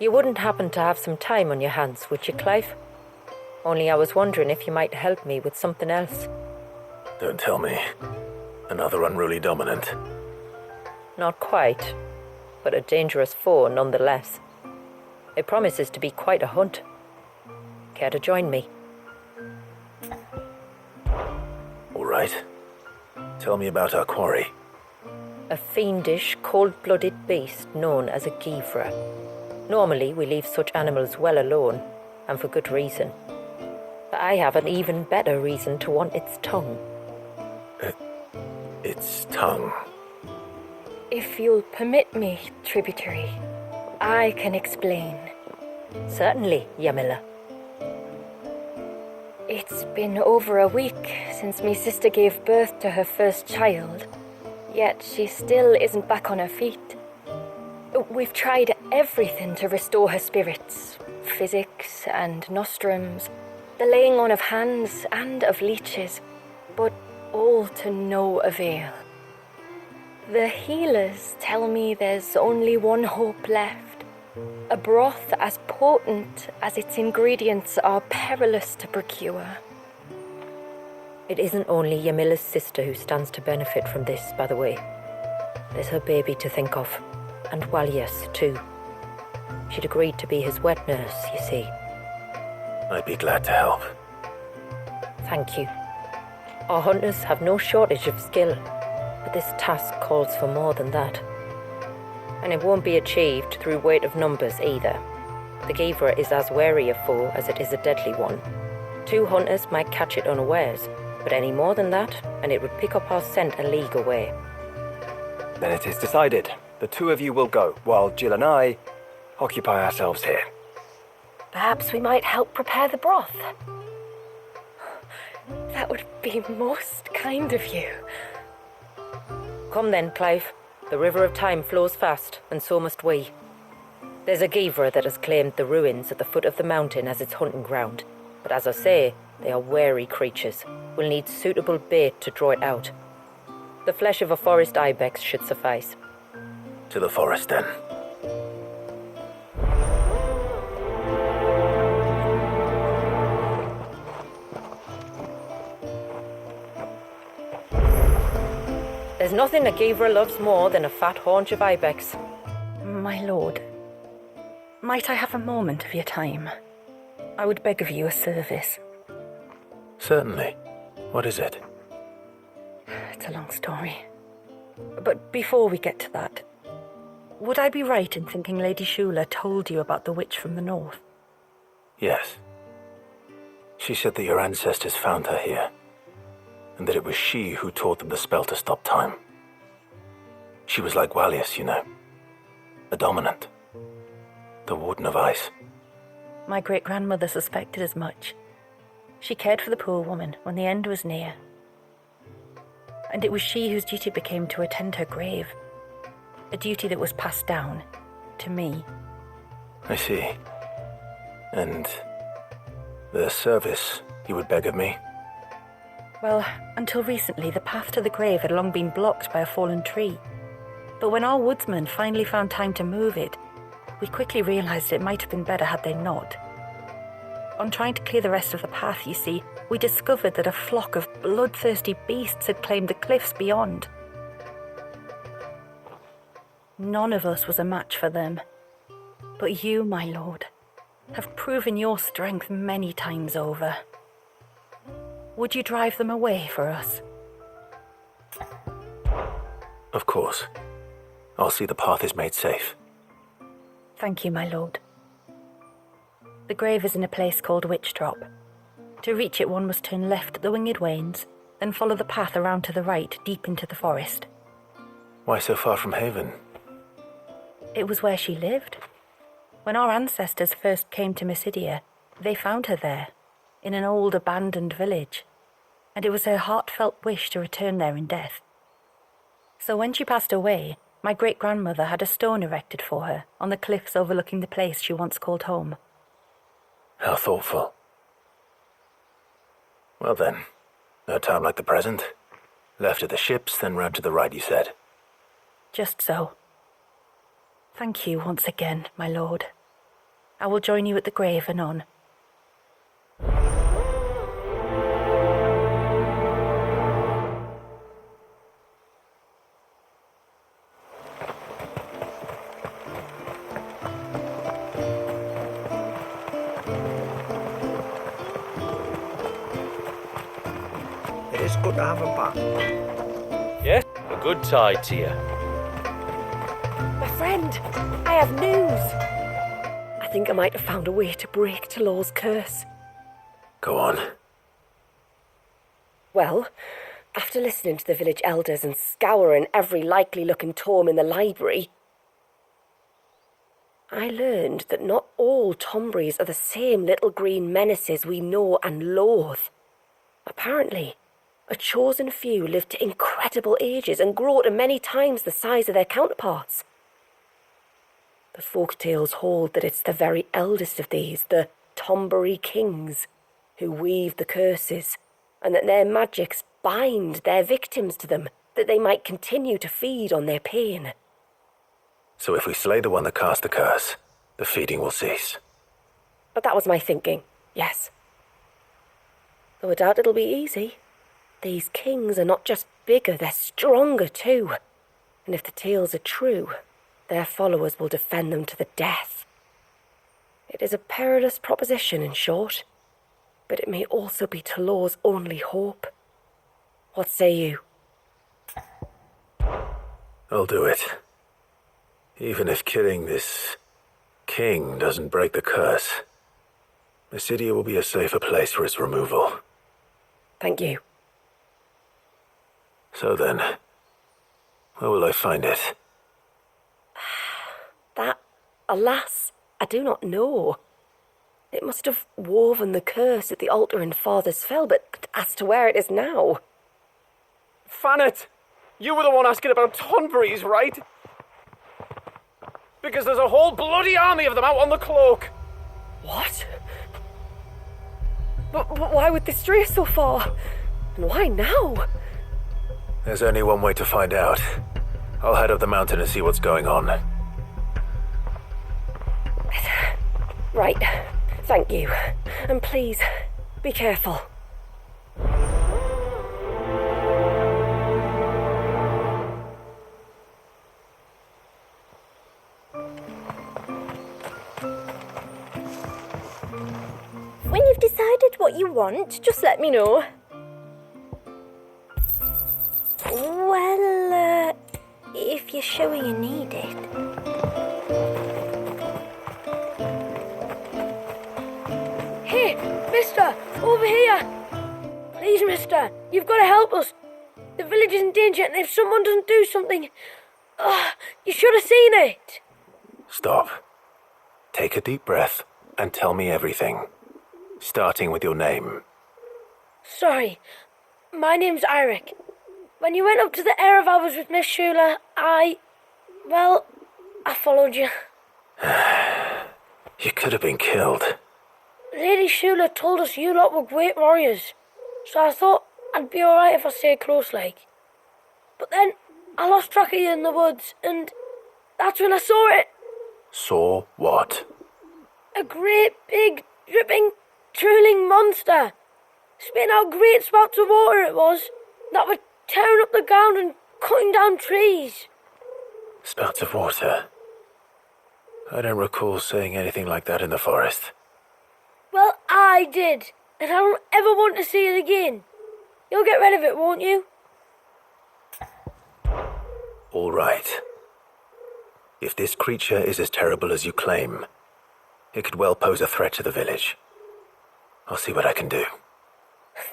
You wouldn't happen to have some time on your hands, would you, Clive? Only I was wondering if you might help me with something else. Don't tell me. Another unruly dominant. Not quite, but a dangerous foe nonetheless. It promises to be quite a hunt. Care to join me? All right. Tell me about our quarry. A fiendish, cold-blooded beast known as a Givra. Normally, we leave such animals well alone, and for good reason. But I have an even better reason to want its tongue. Its tongue? If you'll permit me, tributary, I can explain. Certainly, Yamila. It's been over a week since me sister gave birth to her first child, yet she still isn't back on her feet. We've tried everything to restore her spirits, physics and nostrums, the laying on of hands and of leeches, but all to no avail. The healers tell me there's only one hope left, a broth as potent as its ingredients are perilous to procure. It isn't only Yamila's sister who stands to benefit from this, by the way. There's her baby to think of, and Walias, too. She'd agreed to be his wet nurse, you see. I'd be glad to help. Thank you. Our hunters have no shortage of skill, but this task calls for more than that. And it won't be achieved through weight of numbers either. The Givra is as wary a foe as it is a deadly one. 2 hunters might catch it unawares, but any more than that, and it would pick up our scent a league away. Then it is decided. The 2 of you will go, while Jill and I occupy ourselves here. Perhaps we might help prepare the broth. That would be most kind of you. Come then, Clive. The river of time flows fast, and so must we. There's a Givra that has claimed the ruins at the foot of the mountain as its hunting ground. But as I say, they are wary creatures. We'll need suitable bait to draw it out. The flesh of a forest ibex should suffice. To the forest, then. There's nothing a Givra loves more than a fat haunch of ibex. My lord, might I have a moment of your time? I would beg of you a service. Certainly. What is it? It's a long story. But before we get to that, would I be right in thinking Lady Shula told you about the witch from the north? Yes. She said that your ancestors found her here, and that it was she who taught them the spell to stop time. She was like Walias, you know. A dominant. The Warden of Ice. My great-grandmother suspected as much. She cared for the poor woman when the end was near. And it was she whose duty became to attend her grave. A duty that was passed down to me. I see. And the service you would beg of me? Well, until recently, the path to the grave had long been blocked by a fallen tree. But when our woodsmen finally found time to move it, we quickly realized it might have been better had they not. On trying to clear the rest of the path, you see, we discovered that a flock of bloodthirsty beasts had claimed the cliffs beyond. None of us was a match for them. But you, my lord, have proven your strength many times over. Would you drive them away for us? Of course. I'll see the path is made safe. Thank you, my lord. The grave is in a place called Witch Drop. To reach it, one must turn left at the Winged Wains, then follow the path around to the right, deep into the forest. Why so far from Haven? It was where she lived. When our ancestors first came to Mysidia, they found her there, in an old abandoned village, and it was her heartfelt wish to return there in death. So when she passed away, my great-grandmother had a stone erected for her on the cliffs overlooking the place she once called home. How thoughtful. Well then, no time like the present. Left at the ships, then round to the right, you said. Just so. Thank you once again, my lord. I will join you at the grave anon. It is good to have him back. Yes, a good tide to you. My friend, I have news. I think I might have found a way to break Talor's curse. Go on. Well, after listening to the village elders and scouring every likely-looking tome in the library, I learned that not all Tomberries are the same little green menaces we know and loathe. Apparently, a chosen few live to incredible ages and grow to many times the size of their counterparts. The folk tales hold that it's the very eldest of these, the Tomberry kings, who weave the curses, and that their magics bind their victims to them, that they might continue to feed on their pain. So if we slay the one that cast the curse, the feeding will cease. But that was my thinking, yes. Though I doubt it'll be easy. These kings are not just bigger, they're stronger too. And if the tales are true, their followers will defend them to the death. It is a perilous proposition, in short, but it may also be Talor's only hope. What say you? I'll do it. Even if killing this king doesn't break the curse, Mysidia will be a safer place for its removal. Thank you. So then, where will I find it? That, alas, I do not know. It must have woven the curse at the altar in Father's Fell, but as to where it is now... Fannet! You were the one asking about Tonberries, right? Because there's a whole bloody army of them out on the cloak! What? But why would they stray so far? And why now? There's only one way to find out. I'll head up the mountain and see what's going on. Right. Thank you. And please, be careful. When you've decided what you want, just let me know. Well, if you're sure you need it. Hey, mister, over here! Please, mister, you've got to help us. The village is in danger, and if someone doesn't do something... you should have seen it! Stop. Take a deep breath and tell me everything. Starting with your name. Sorry, my name's Eirik. When you went up to the Ereval was with Miss Shula, I followed you. You could have been killed. Lady Shula told us you lot were great warriors, so I thought I'd be alright if I stayed close like. But then I lost track of you in the woods, and that's when I saw it. Saw what? A great, big, dripping, drooling monster. Spitting out great spouts of water it was, that were tearing up the ground and cutting down trees. Spouts of water. I don't recall seeing anything like that in the forest. Well, I did, and I don't ever want to see it again. You'll get rid of it, won't you? All right. If this creature is as terrible as you claim, it could well pose a threat to the village. I'll see what I can do.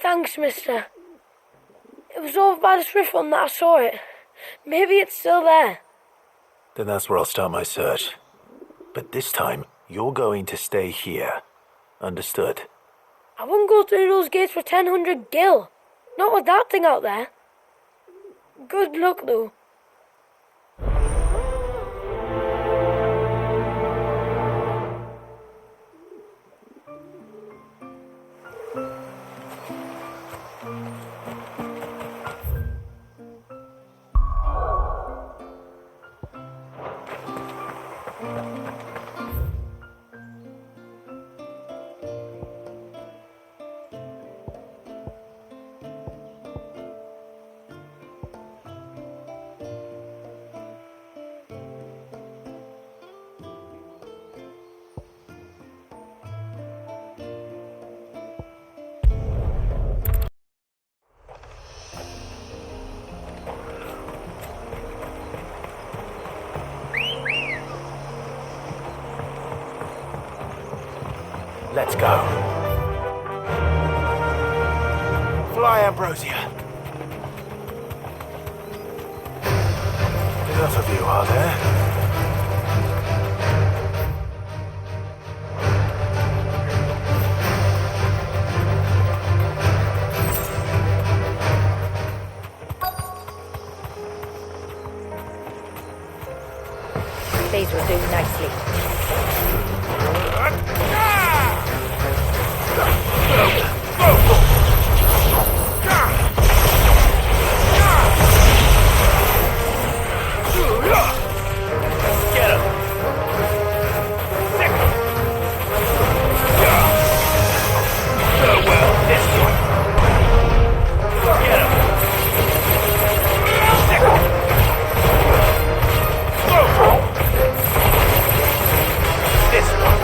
Thanks, mister. It was over by the Swift one that I saw it. Maybe it's still there. Then that's where I'll start my search. But this time, you're going to stay here. Understood? I wouldn't go through those gates for 1,000 gil. Not with that thing out there. Good luck, though. Let's go. Fly, Ambrosia. Enough of you, are there? These will do nicely. Get him! Farewell, this one. Get him! This one.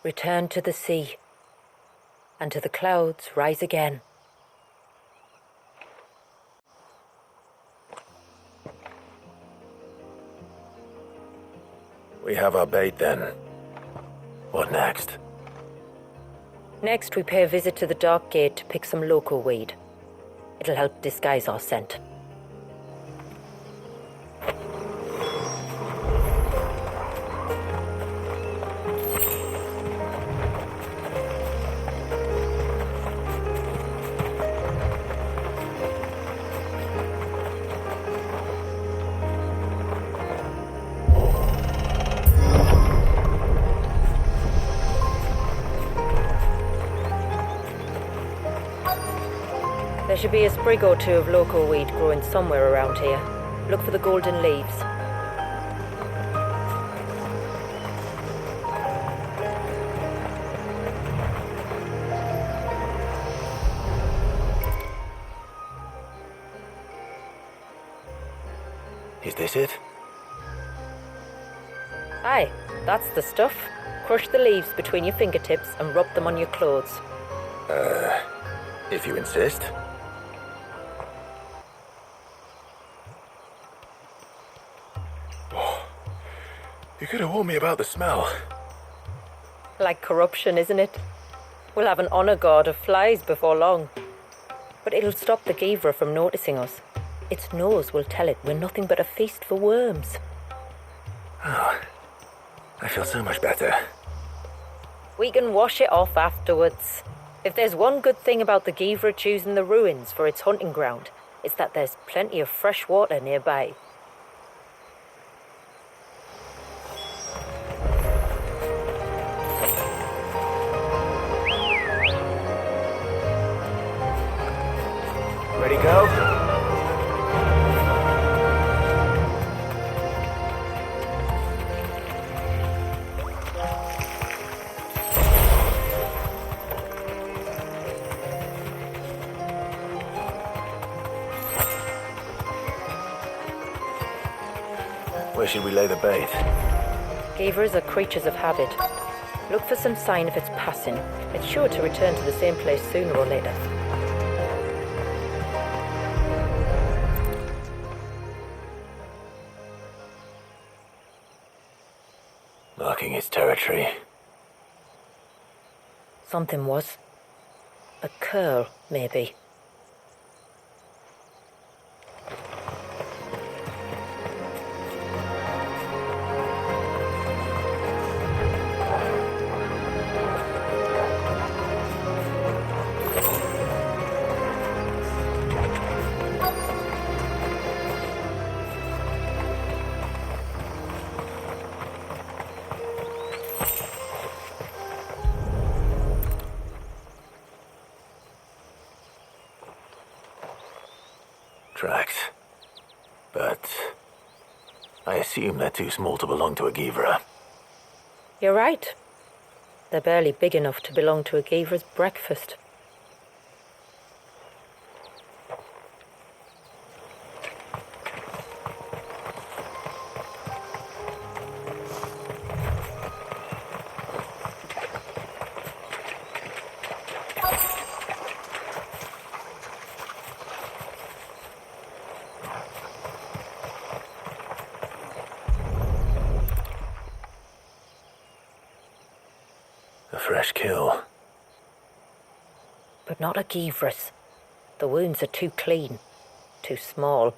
Return to the sea, and to the clouds rise again. We have our bait then. What next? Next, we pay a visit to the Dark Gate to pick some local weed. It'll help disguise our scent. There should be a sprig or two of local weed growing somewhere around here. Look for the golden leaves. Is this it? Aye, that's the stuff. Crush the leaves between your fingertips and rub them on your clothes. If you insist. You could have warned me about the smell. Like corruption, isn't it? We'll have an honor guard of flies before long. But it'll stop the Givra from noticing us. Its nose will tell it we're nothing but a feast for worms. Oh, I feel so much better. We can wash it off afterwards. If there's one good thing about the Givra choosing the ruins for its hunting ground, it's that there's plenty of fresh water nearby. Ready, go? Where should we lay the bait? Givras are creatures of habit. Look for some sign of its passing. It's sure to return to the same place sooner or later. Marking its territory. Something was. A curl, maybe. Tracks. But I assume they're too small to belong to a Givra. You're right. They're barely big enough to belong to a Givra's breakfast. A fresh kill. But not a Givras. The wounds are too clean, too small.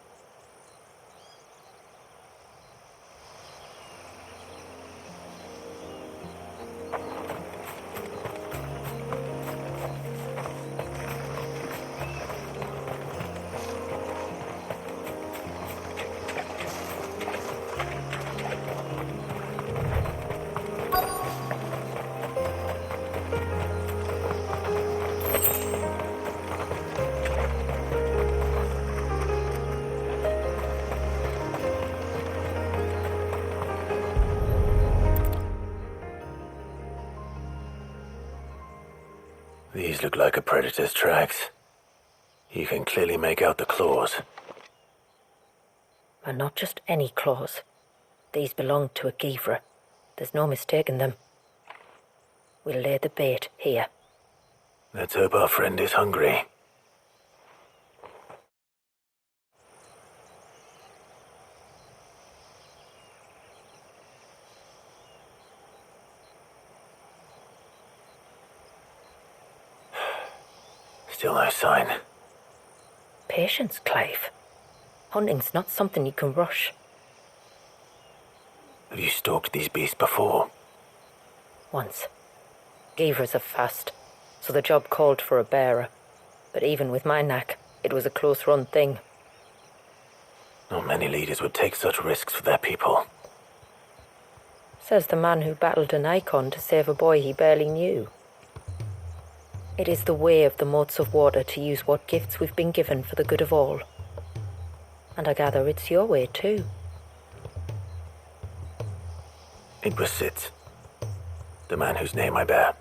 These look like a predator's tracks. You can clearly make out the claws. And not just any claws. These belong to a Givra. There's no mistaking them. We'll lay the bait here. Let's hope our friend is hungry. Still no sign. Patience, Clive. Hunting's not something you can rush. Have you stalked these beasts before? Once. Givras are fast, so the job called for a bearer. But even with my knack, it was a close-run thing. Not many leaders would take such risks for their people. Says the man who battled an icon to save a boy he barely knew. It is the way of the motes of water to use what gifts we've been given for the good of all. And I gather it's your way too. It was Sid, the man whose name I bear.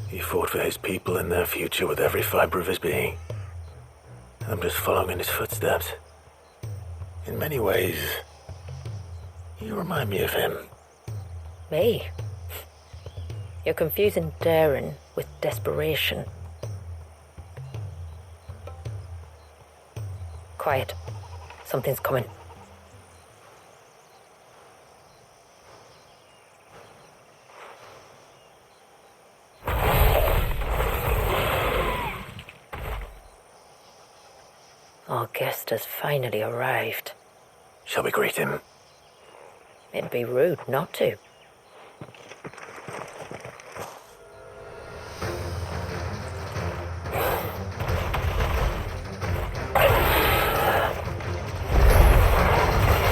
He fought for his people and their future with every fibre of his being. I'm just following in his footsteps. In many ways, you remind me of him. Me? You're confusing daring with desperation. Quiet. Something's coming. Our guest has finally arrived. Shall we greet him? It'd be rude not to.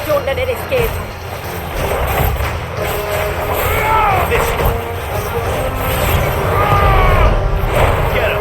Don't let it escape. This one. Get him.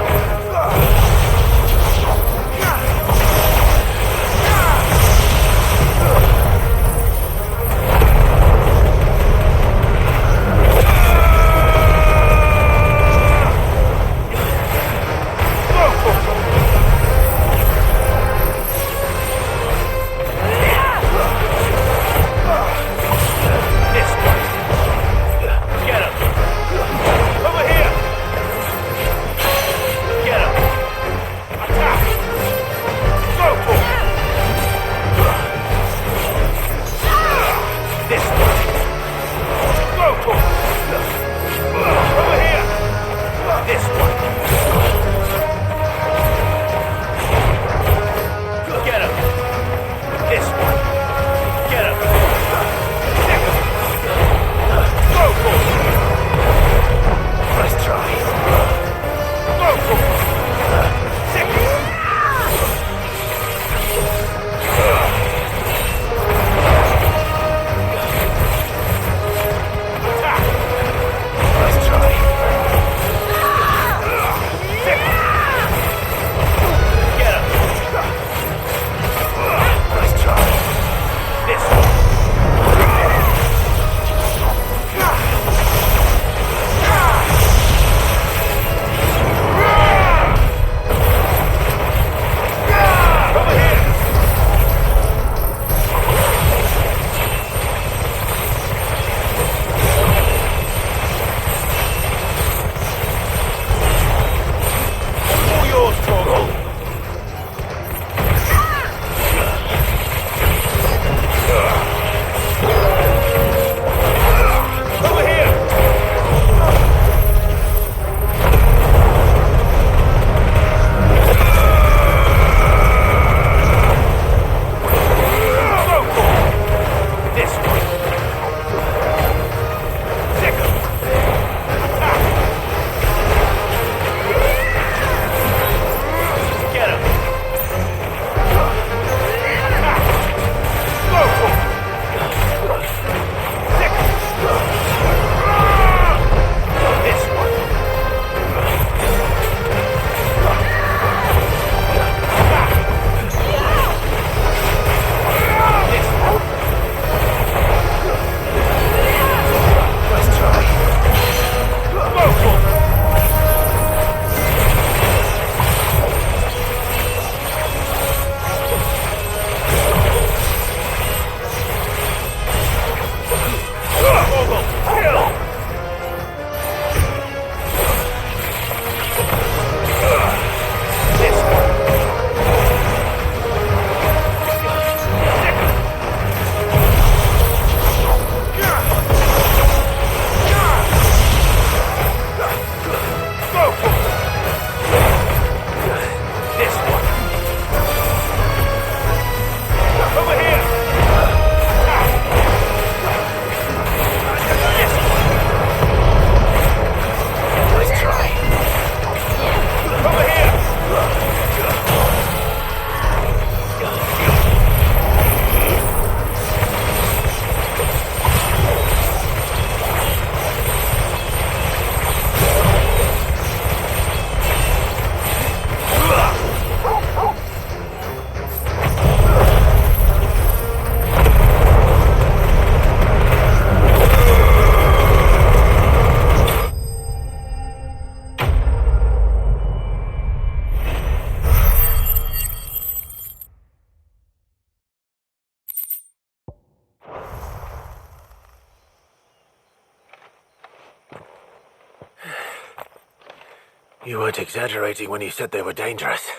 You weren't exaggerating when you said they were dangerous.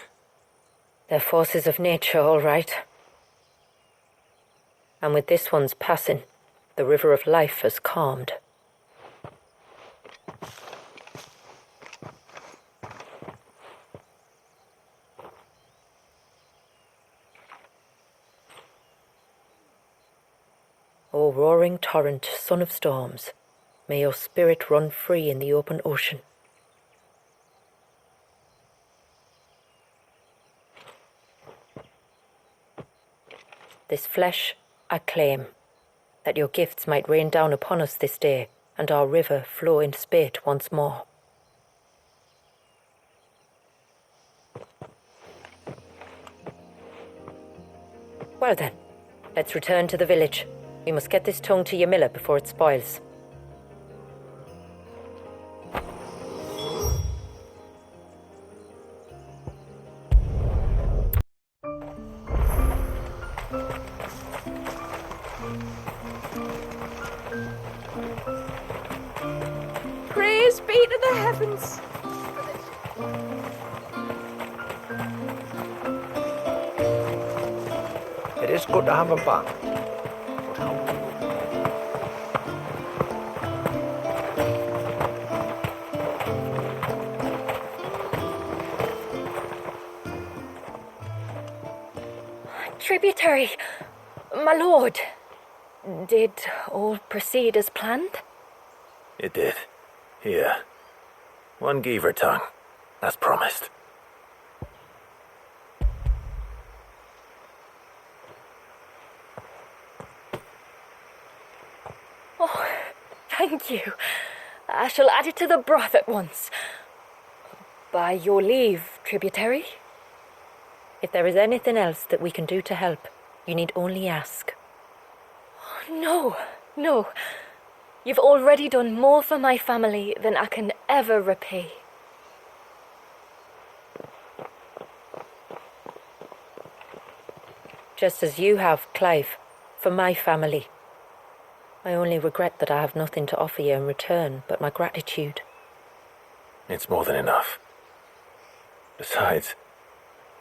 They're forces of nature, all right. And with this one's passing, the river of life has calmed. O roaring torrent, son of storms, may your spirit run free in the open ocean. This flesh I claim, that your gifts might rain down upon us this day, and our river flow in spate once more. Well then, let's return to the village. We must get this tongue to Yamila before it spoils. Praise be to the heavens! It is good to have him back. Tributary, my lord. Did all proceed as planned? It did. Here. One Geaver tongue, as promised. Oh, thank you. I shall add it to the broth at once. By your leave, tributary. If there is anything else that we can do to help, you need only ask. No. You've already done more for my family than I can ever repay. Just as you have, Clive, for my family. I only regret that I have nothing to offer you in return but my gratitude. It's more than enough. Besides,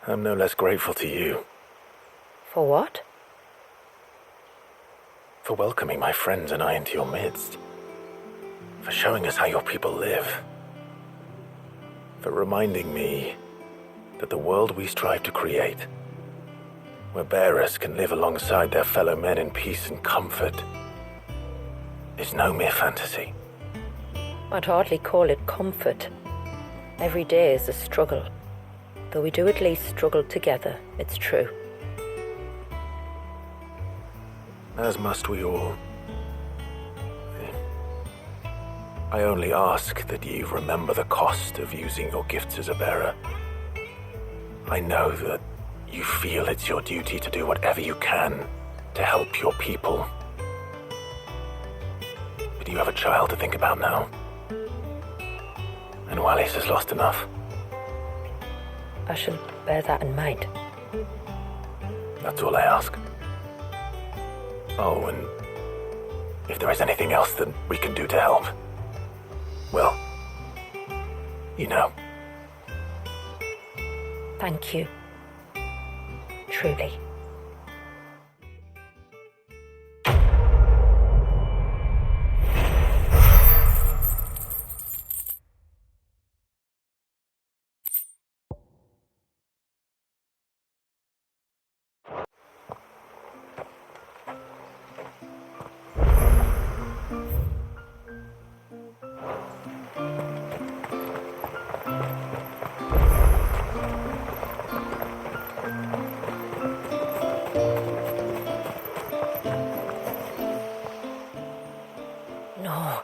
I'm no less grateful to you. For what? For welcoming my friends and I into your midst. For showing us how your people live. For reminding me that the world we strive to create, where bearers can live alongside their fellow men in peace and comfort, is no mere fantasy. I'd hardly call it comfort. Every day is a struggle. Though we do at least struggle together, it's true. As must we all. I only ask that you remember the cost of using your gifts as a bearer. I know that you feel it's your duty to do whatever you can to help your people. But you have a child to think about now. And Wallis has lost enough. I shall bear that in mind. That's all I ask. Oh, and if there is anything else that we can do to help, well, you know. Thank you. Truly. No,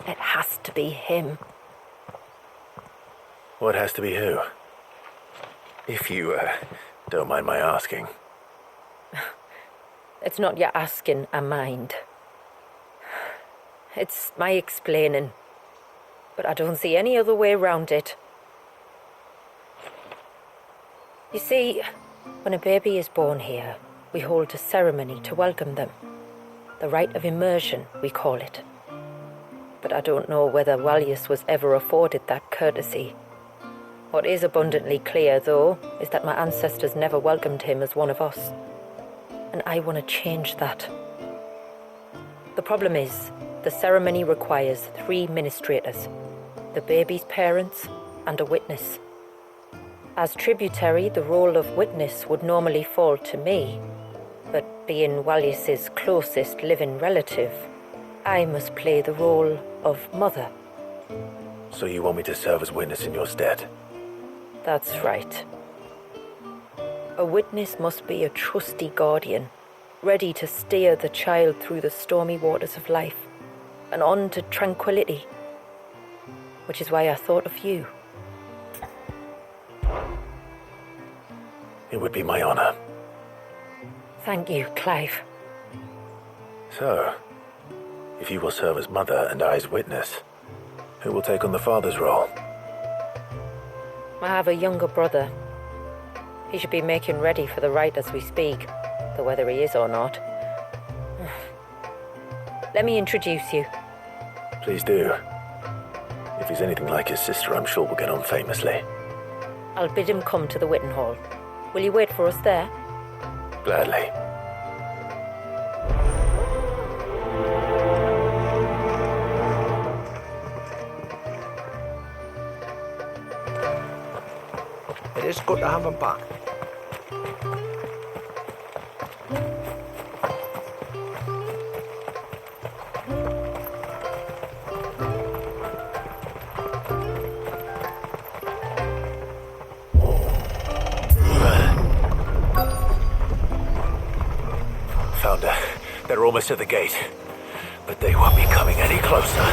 it has to be him. What has to be who? If you, don't mind my asking. It's not your asking, I mind. It's my explaining. But I don't see any other way around it. You see, when a baby is born here, we hold a ceremony to welcome them. The rite of immersion, we call it. But I don't know whether Wallius was ever afforded that courtesy, What is abundantly clear, though, is that my ancestors never welcomed him as one of us. And I want to change that. The problem is, the ceremony requires 3 ministrators, the baby's parents, and a witness. As tributary, the role of witness would normally fall to me, but being Wallius's closest living relative, I must play the role of mother. So you want me to serve as witness in your stead? That's right. A witness must be a trusty guardian, ready to steer the child through the stormy waters of life and on to tranquility. Which is why I thought of you. It would be my honor. Thank you, Clive. So, if you will serve as mother and I as witness, who will take on the father's role? I have a younger brother. He should be making ready for the rite as we speak, though whether he is or not. Let me introduce you. Please do. If he's anything like his sister, I'm sure we'll get on famously. I'll bid him come to the Witten Hall. Will you wait for us there? Gladly. It is good to have him back. Founder, they're almost at the gate, but they won't be coming any closer.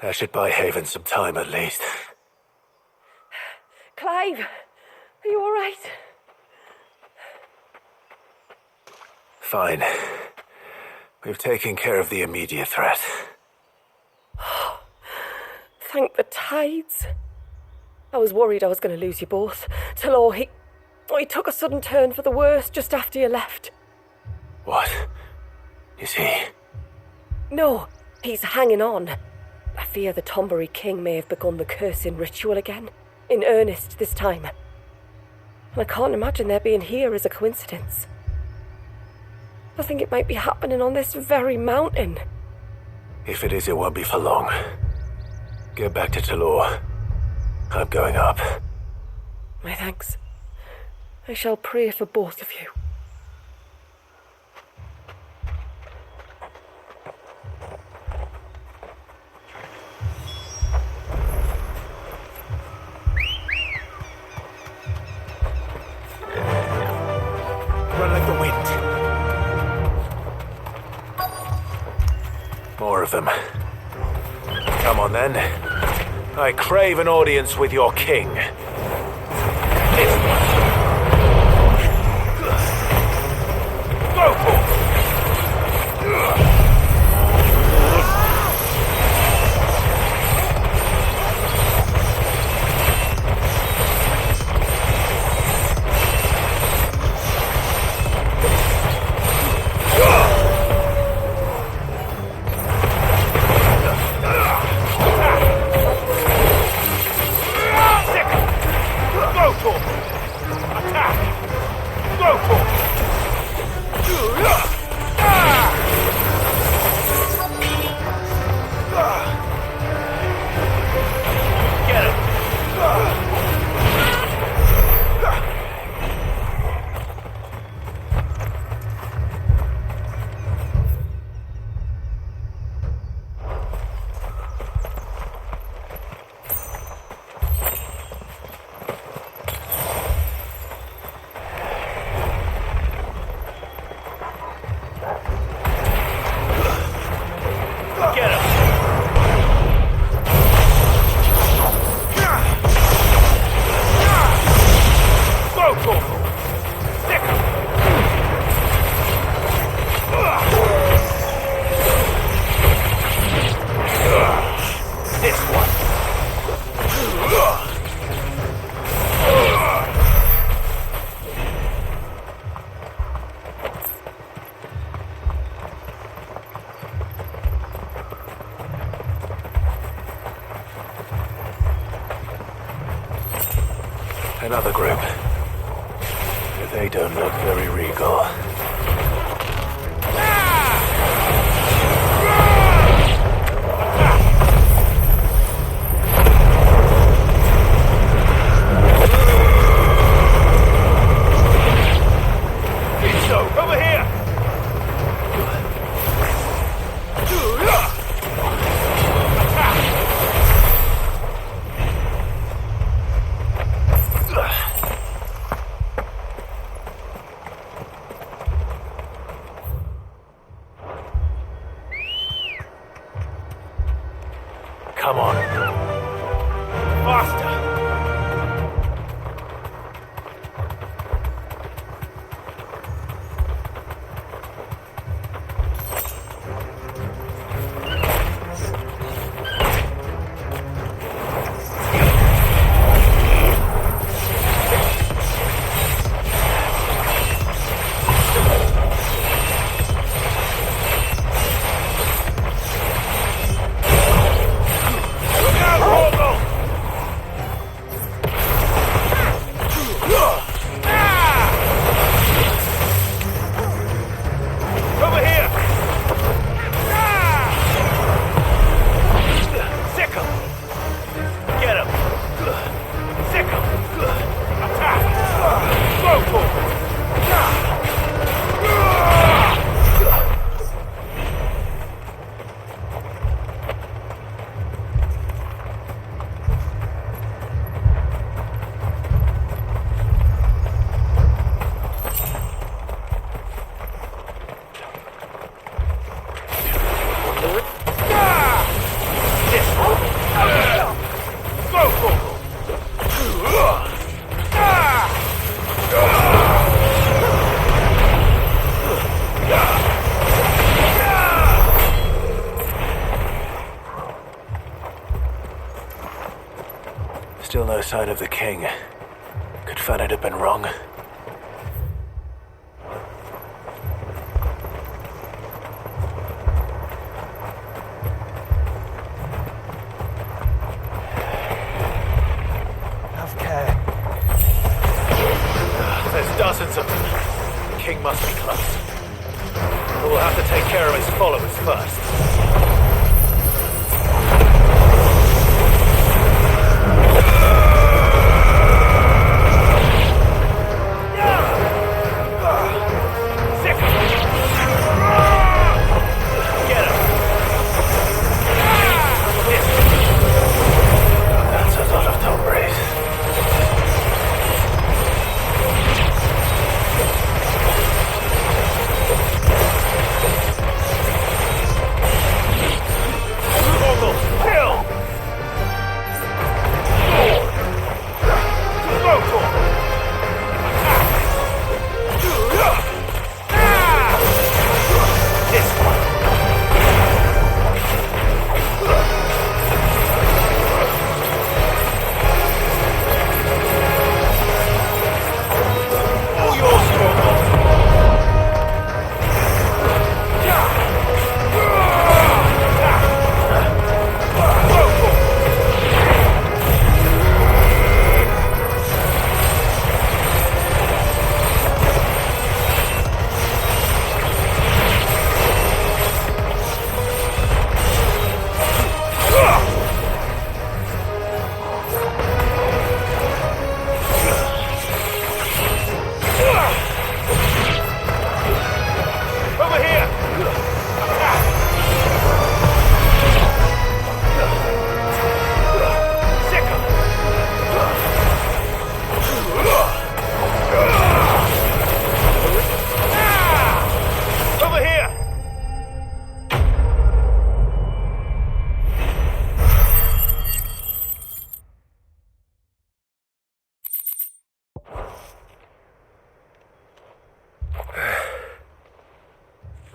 That should buy Haven some time at least. Clive, are you all right? Fine. We've taken care of the immediate threat. Thank the tides. I was worried I was going to lose you both. Till he took a sudden turn for the worse just after you left. What? Is he? No, he's hanging on. I fear the Tombury King may have begun the cursing ritual again. In earnest this time. And I can't imagine their being here as a coincidence. I think it might be happening on this very mountain. If it is, it won't be for long. Get back to Talor. I'm going up. My thanks. I shall pray for both of you. Run like the wind. More of them. Come on then. I crave an audience with your king. Go for it. Another group. They don't look very regal. Over here! Come on. Faster! Still no sign of the king. Could Fanat have been wrong? Have care. There's dozens of them. The king must be close. But we'll have to take care of his followers first.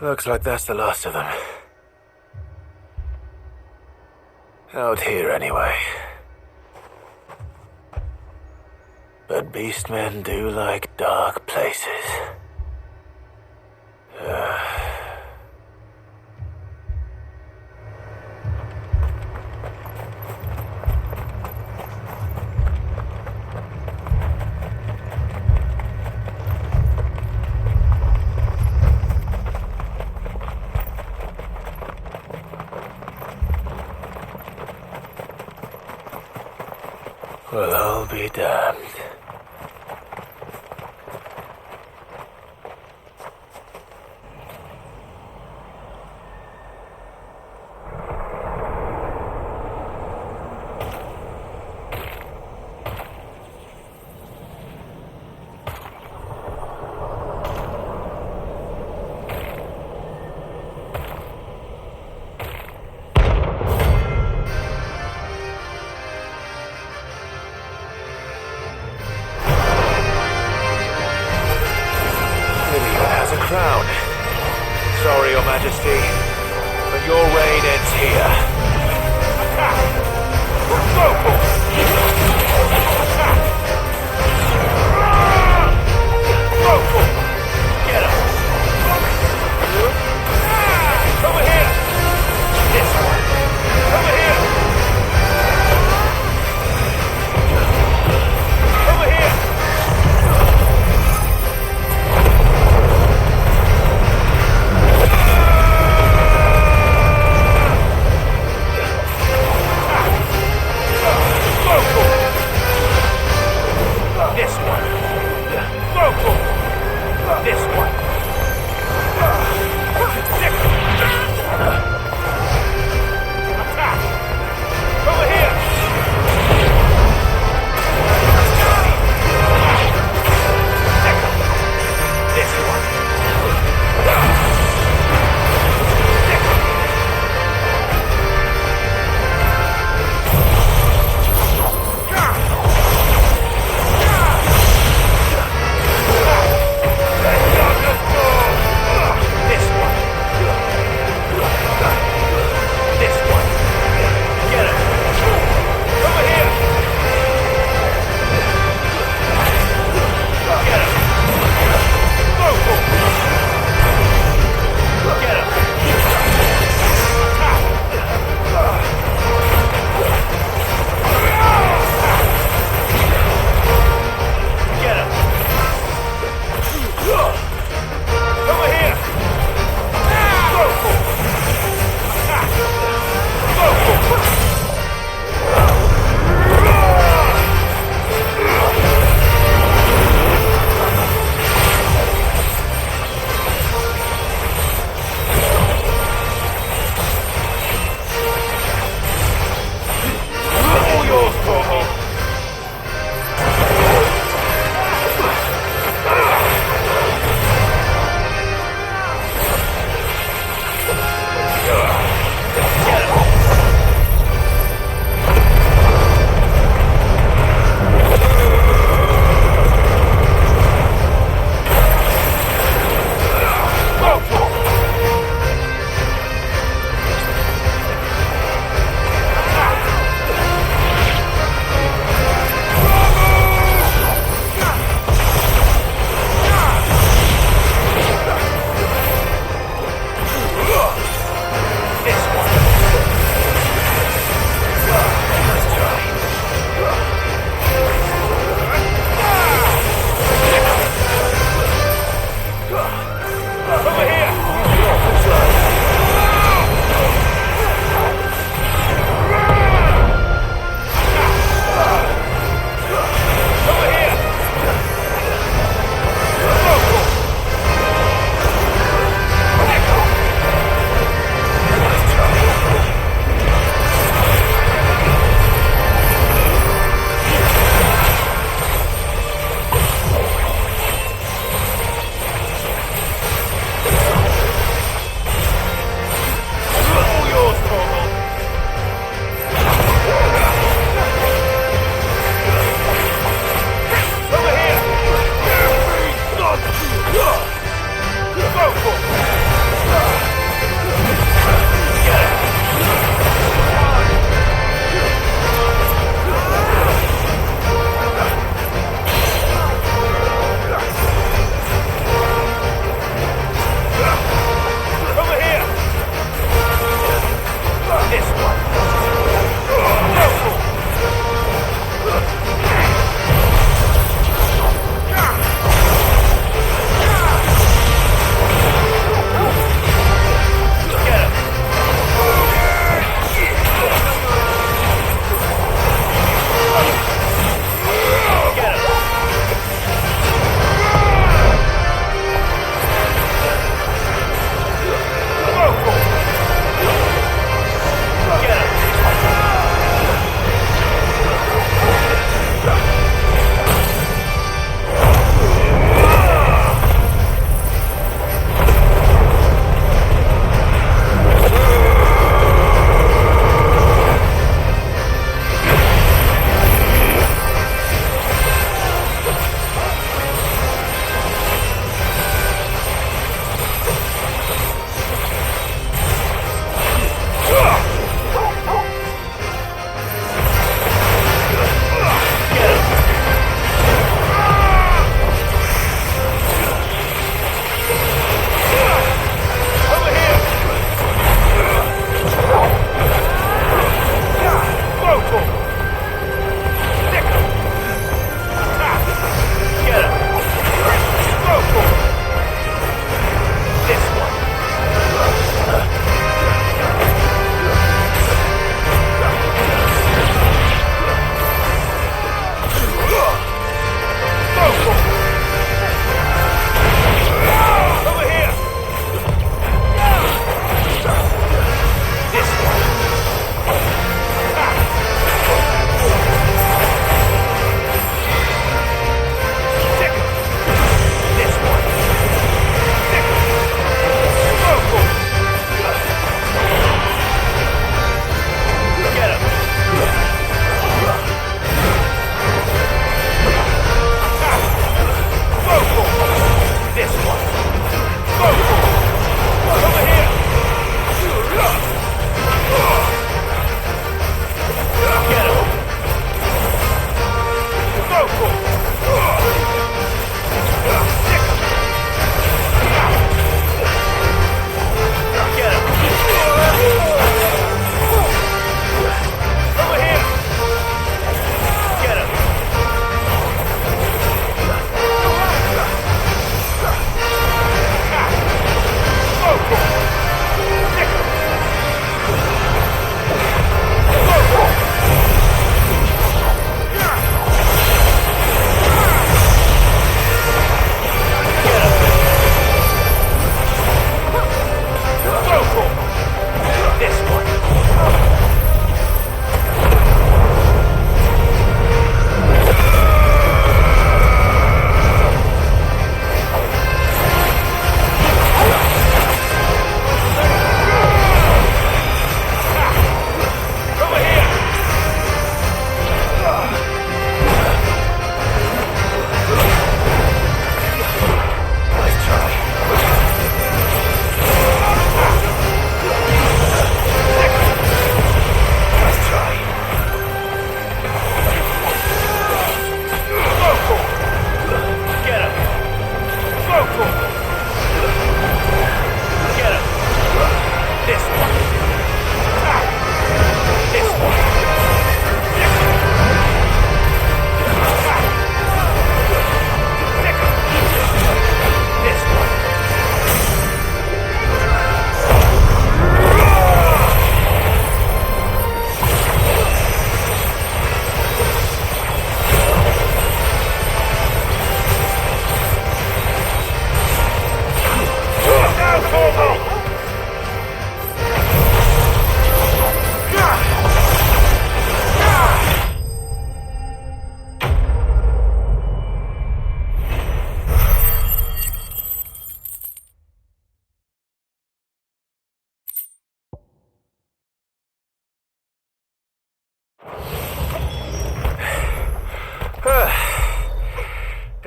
Looks like that's the last of them. Out here, anyway. But beastmen do like dark places. be damned. Crown. Sorry, Your Majesty, but your reign ends here. Get him! Over here! This one! Over here! Over here! Ah!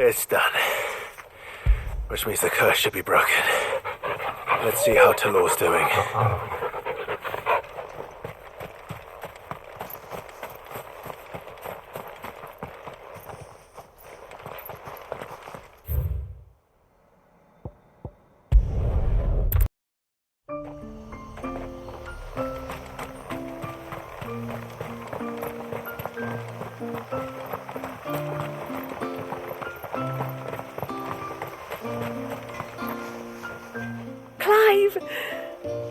It's done. Which means the curse should be broken. Let's see how Talor's doing. Clive!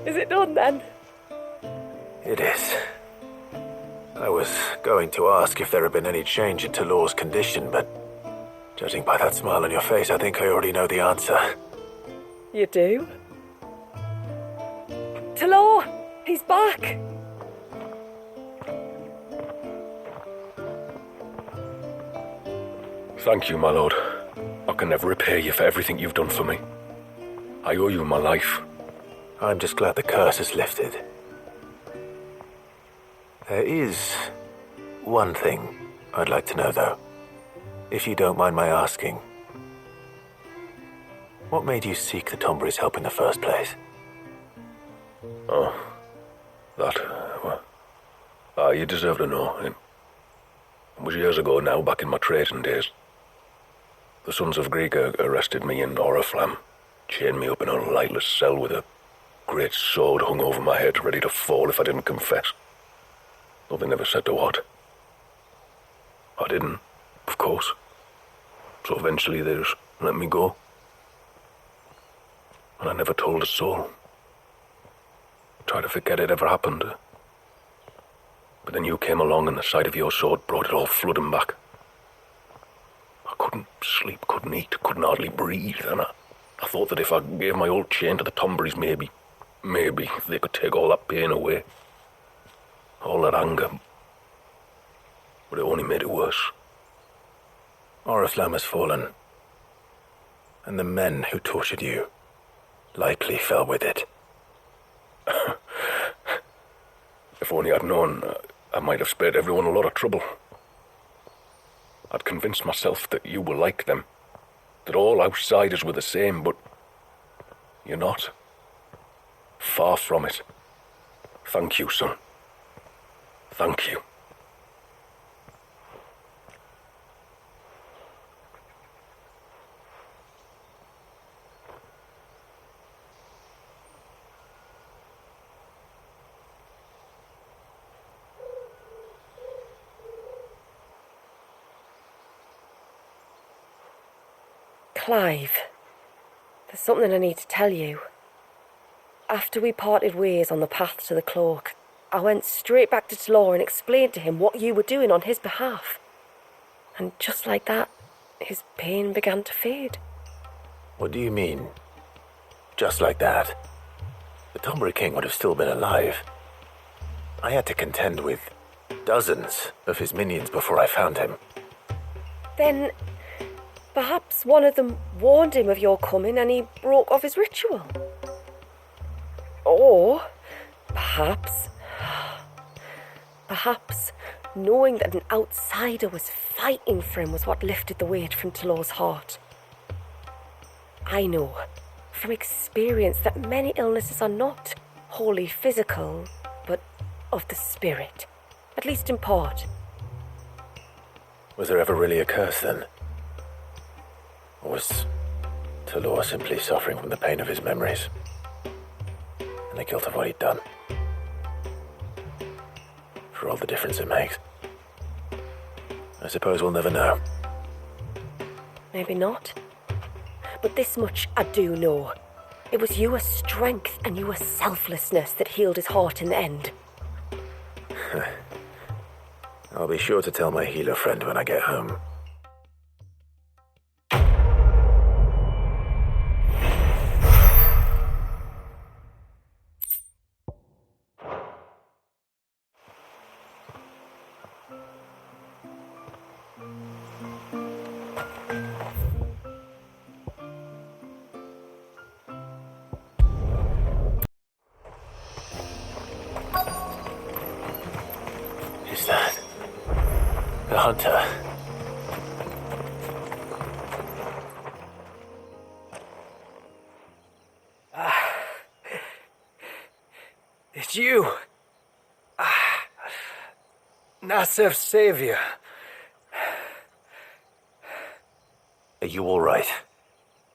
Is it done then? It is. I was going to ask if there had been any change in Talor's condition, but judging by that smile on your face, I think I already know the answer. You do? Talor! He's back! Thank you, my lord. I can never repay you for everything you've done for me. I owe you my life. I'm just glad the curse is lifted. There is one thing I'd like to know, though. If you don't mind my asking. What made you seek the Tombury's help in the first place? Oh, that, well, you deserve to know. It was years ago now, back in my trading days. The Sons of Greek arrested me in Oriflamme, chained me up in a lightless cell with a great sword hung over my head, ready to fall if I didn't confess. Though they never said to what. I didn't, of course. So eventually they just let me go. And I never told a soul. Tried to forget it ever happened. But then you came along and the sight of your sword brought it all flooding back. I couldn't sleep, couldn't eat, couldn't hardly breathe, and I thought that if I gave my old chain to the Tomburys, maybe they could take all that pain away. All that anger. But it only made it worse. Oriflamme has fallen. And the men who tortured you likely fell with it. If only I'd known, I might have spared everyone a lot of trouble. I'd convinced myself that you were like them, that all outsiders were the same, but you're not. Far from it. Thank you, son. Thank you. Clive, there's something I need to tell you. After we parted ways on the path to the cloak, I went straight back to Talor and explained to him what you were doing on his behalf. And just like that, his pain began to fade. What do you mean? Just like that? The Tombury King would have still been alive. I had to contend with dozens of his minions before I found him. Then perhaps one of them warned him of your coming and he broke off his ritual. Or perhaps knowing that an outsider was fighting for him was what lifted the weight from Talor's heart. I know from experience that many illnesses are not wholly physical, but of the spirit, at least in part. Was there ever really a curse then? Or was Talor simply suffering from the pain of his memories and the guilt of what he'd done? For all the difference it makes. I suppose we'll never know. Maybe not. But this much I do know. It was your strength and your selflessness that healed his heart in the end. I'll be sure to tell my healer friend when I get home. Is that the hunter? It's you. Nasser's savior. Are you all right?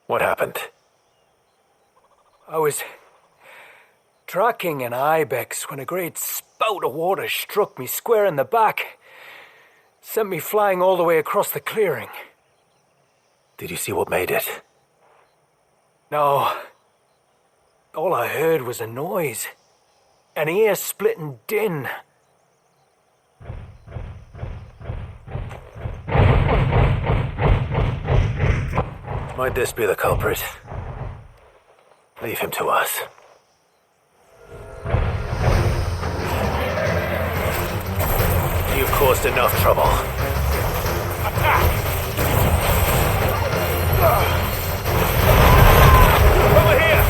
What happened? I was tracking an ibex when a great spout of water struck me square in the back. Sent me flying all the way across the clearing. Did you see what made it? No. All I heard was a noise. An ear-splitting din. Might this be the culprit? Leave him to us. You've caused enough trouble. Attack! Over here!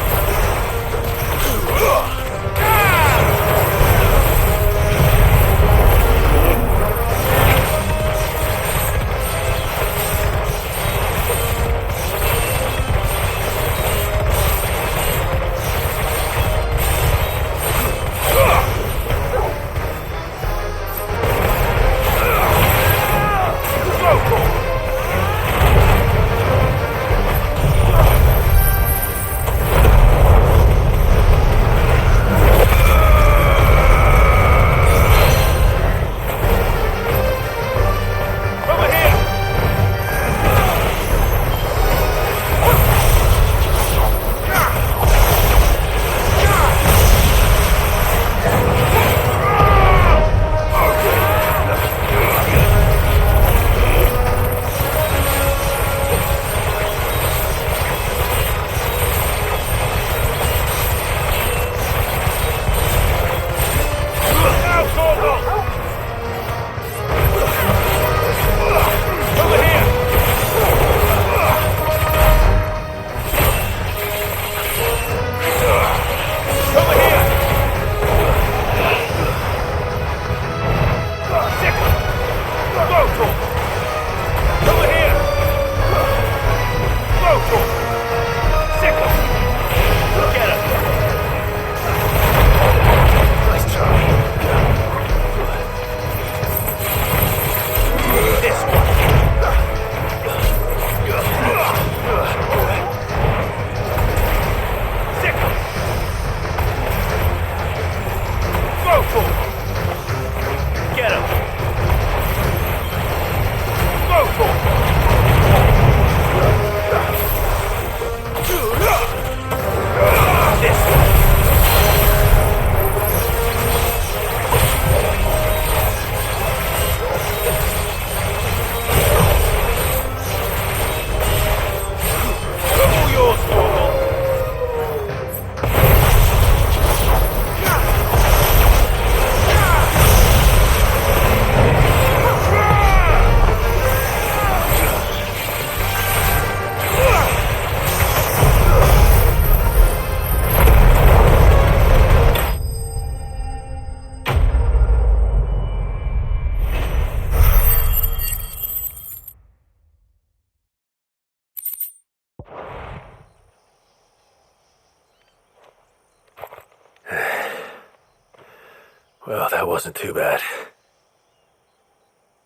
Well, that wasn't too bad.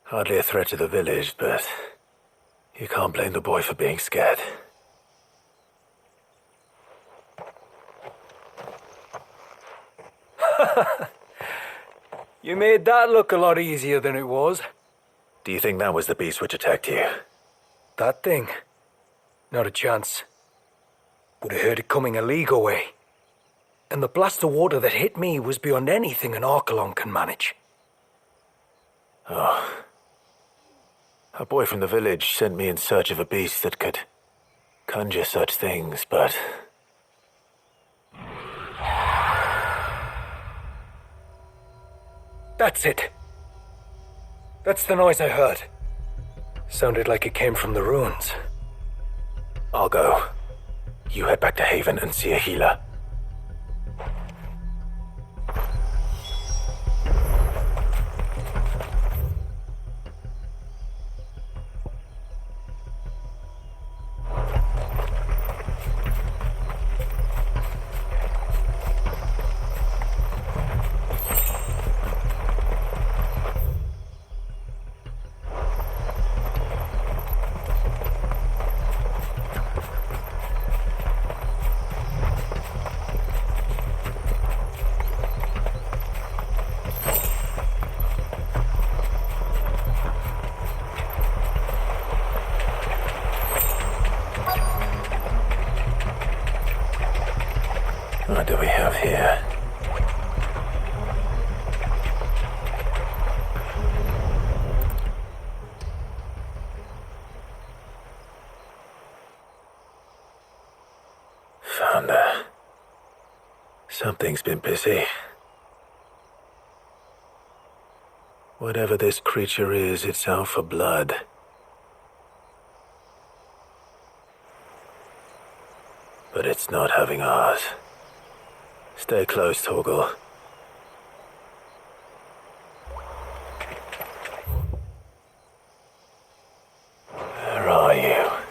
Hardly a threat to the village, but you can't blame the boy for being scared. You made that look a lot easier than it was. Do you think that was the beast which attacked you? That thing? Not a chance. Would have heard it coming a league away. And the blast of water that hit me was beyond anything an Archelon can manage. Oh. A boy from the village sent me in search of a beast that could conjure such things, but... That's it. That's the noise I heard. Sounded like it came from the ruins. I'll go. You head back to Haven and see a healer. What do we have here? Found her. Something's been busy. Whatever this creature is, it's out for blood. But it's not having ours. Stay close, Torgal. Where are you?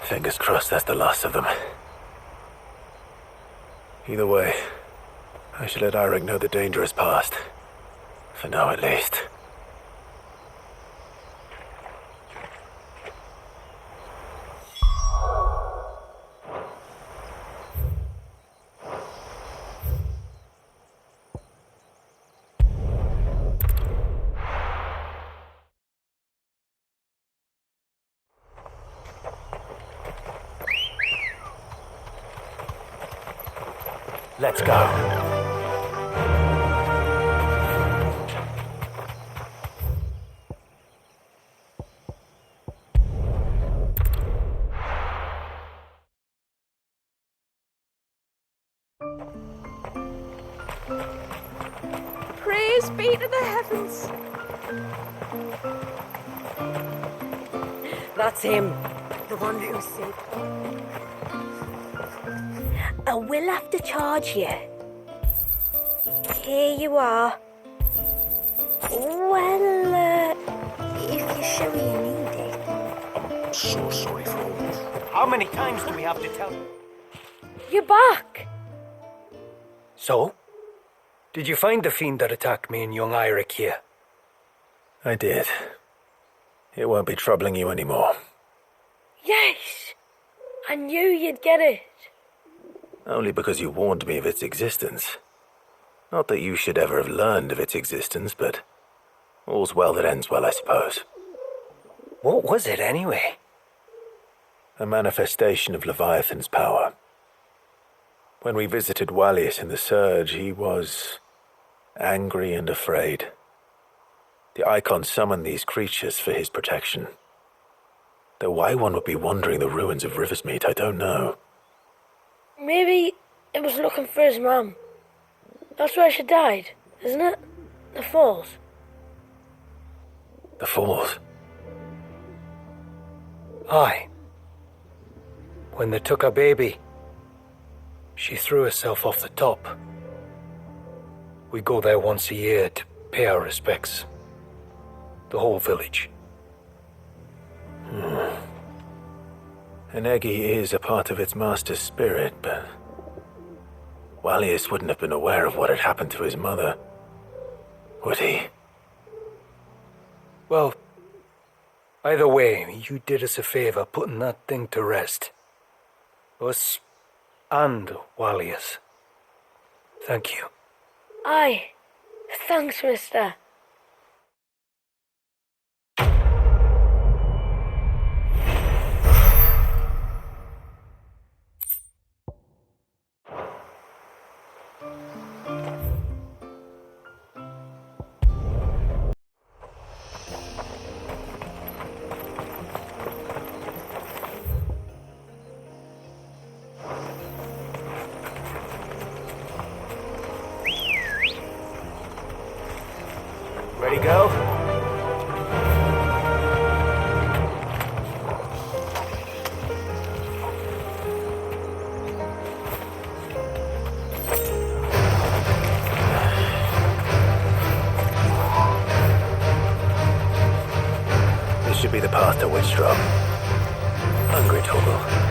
Fingers crossed that's the last of them. Either way, I should let Eirik know the danger is past. For now, at least. Let's go. Praise be to the heavens. That's him. The one who said. We'll have to charge you. Here you are. Well, if you're sure you need it. I'm so sorry for all this. How many times do we have to tell? You're back. So? Did you find the fiend that attacked me and young Eirik here? I did. It won't be troubling you anymore. Yes. I knew you'd get it. Only because you warned me of its existence. Not that you should ever have learned of its existence, but all's well that ends well, I suppose. What was it, anyway? A manifestation of Leviathan's power. When we visited Wallius in the Surge, he was angry and afraid. The Icon summoned these creatures for his protection. Though why one would be wandering the ruins of Riversmeet, I don't know. Maybe it was looking for his mum. That's where she died, isn't it? The Falls. The Falls? Aye. When they took her baby, she threw herself off the top. We go there once a year to pay our respects. The whole village. An Eggy is a part of its master's spirit, but Wallius wouldn't have been aware of what had happened to his mother, would he? Well, either way, you did us a favor putting that thing to rest. Us and Wallius. Thank you. Aye. Thanks, mister. Ready, go? This should be the path to Witchdrop. Hungry, Toggle.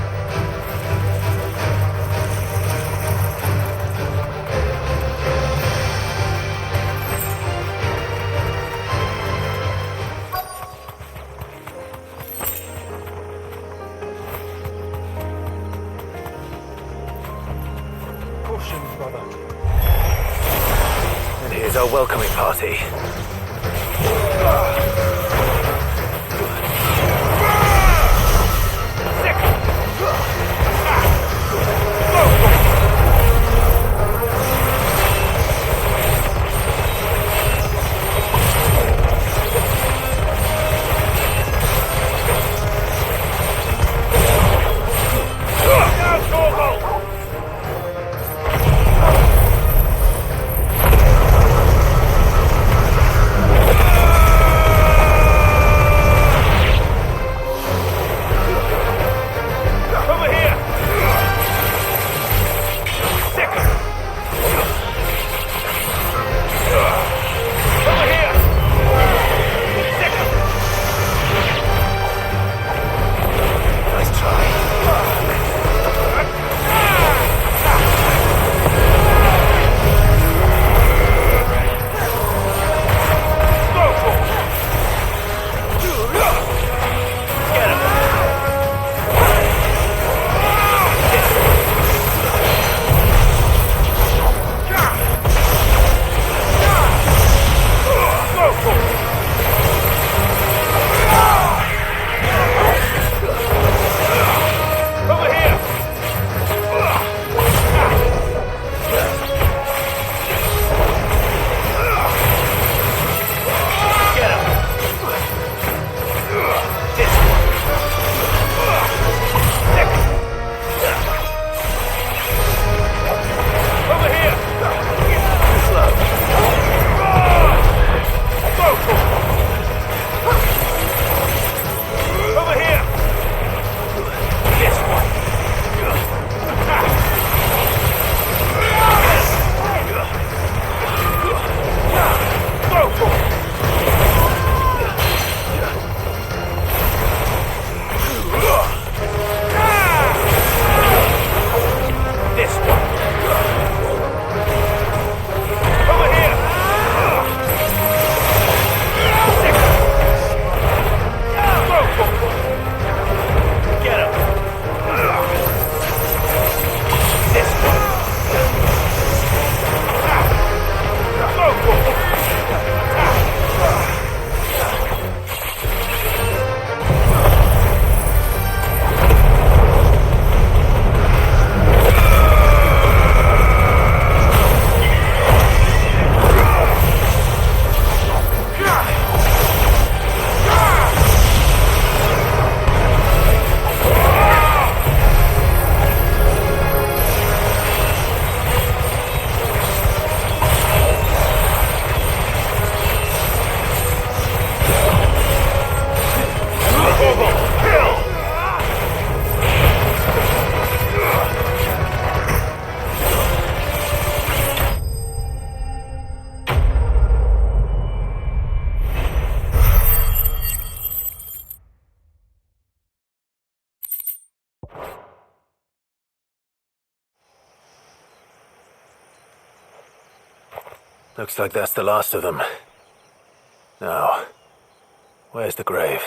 And here's our welcoming party. Looks like that's the last of them. Now, where's the grave?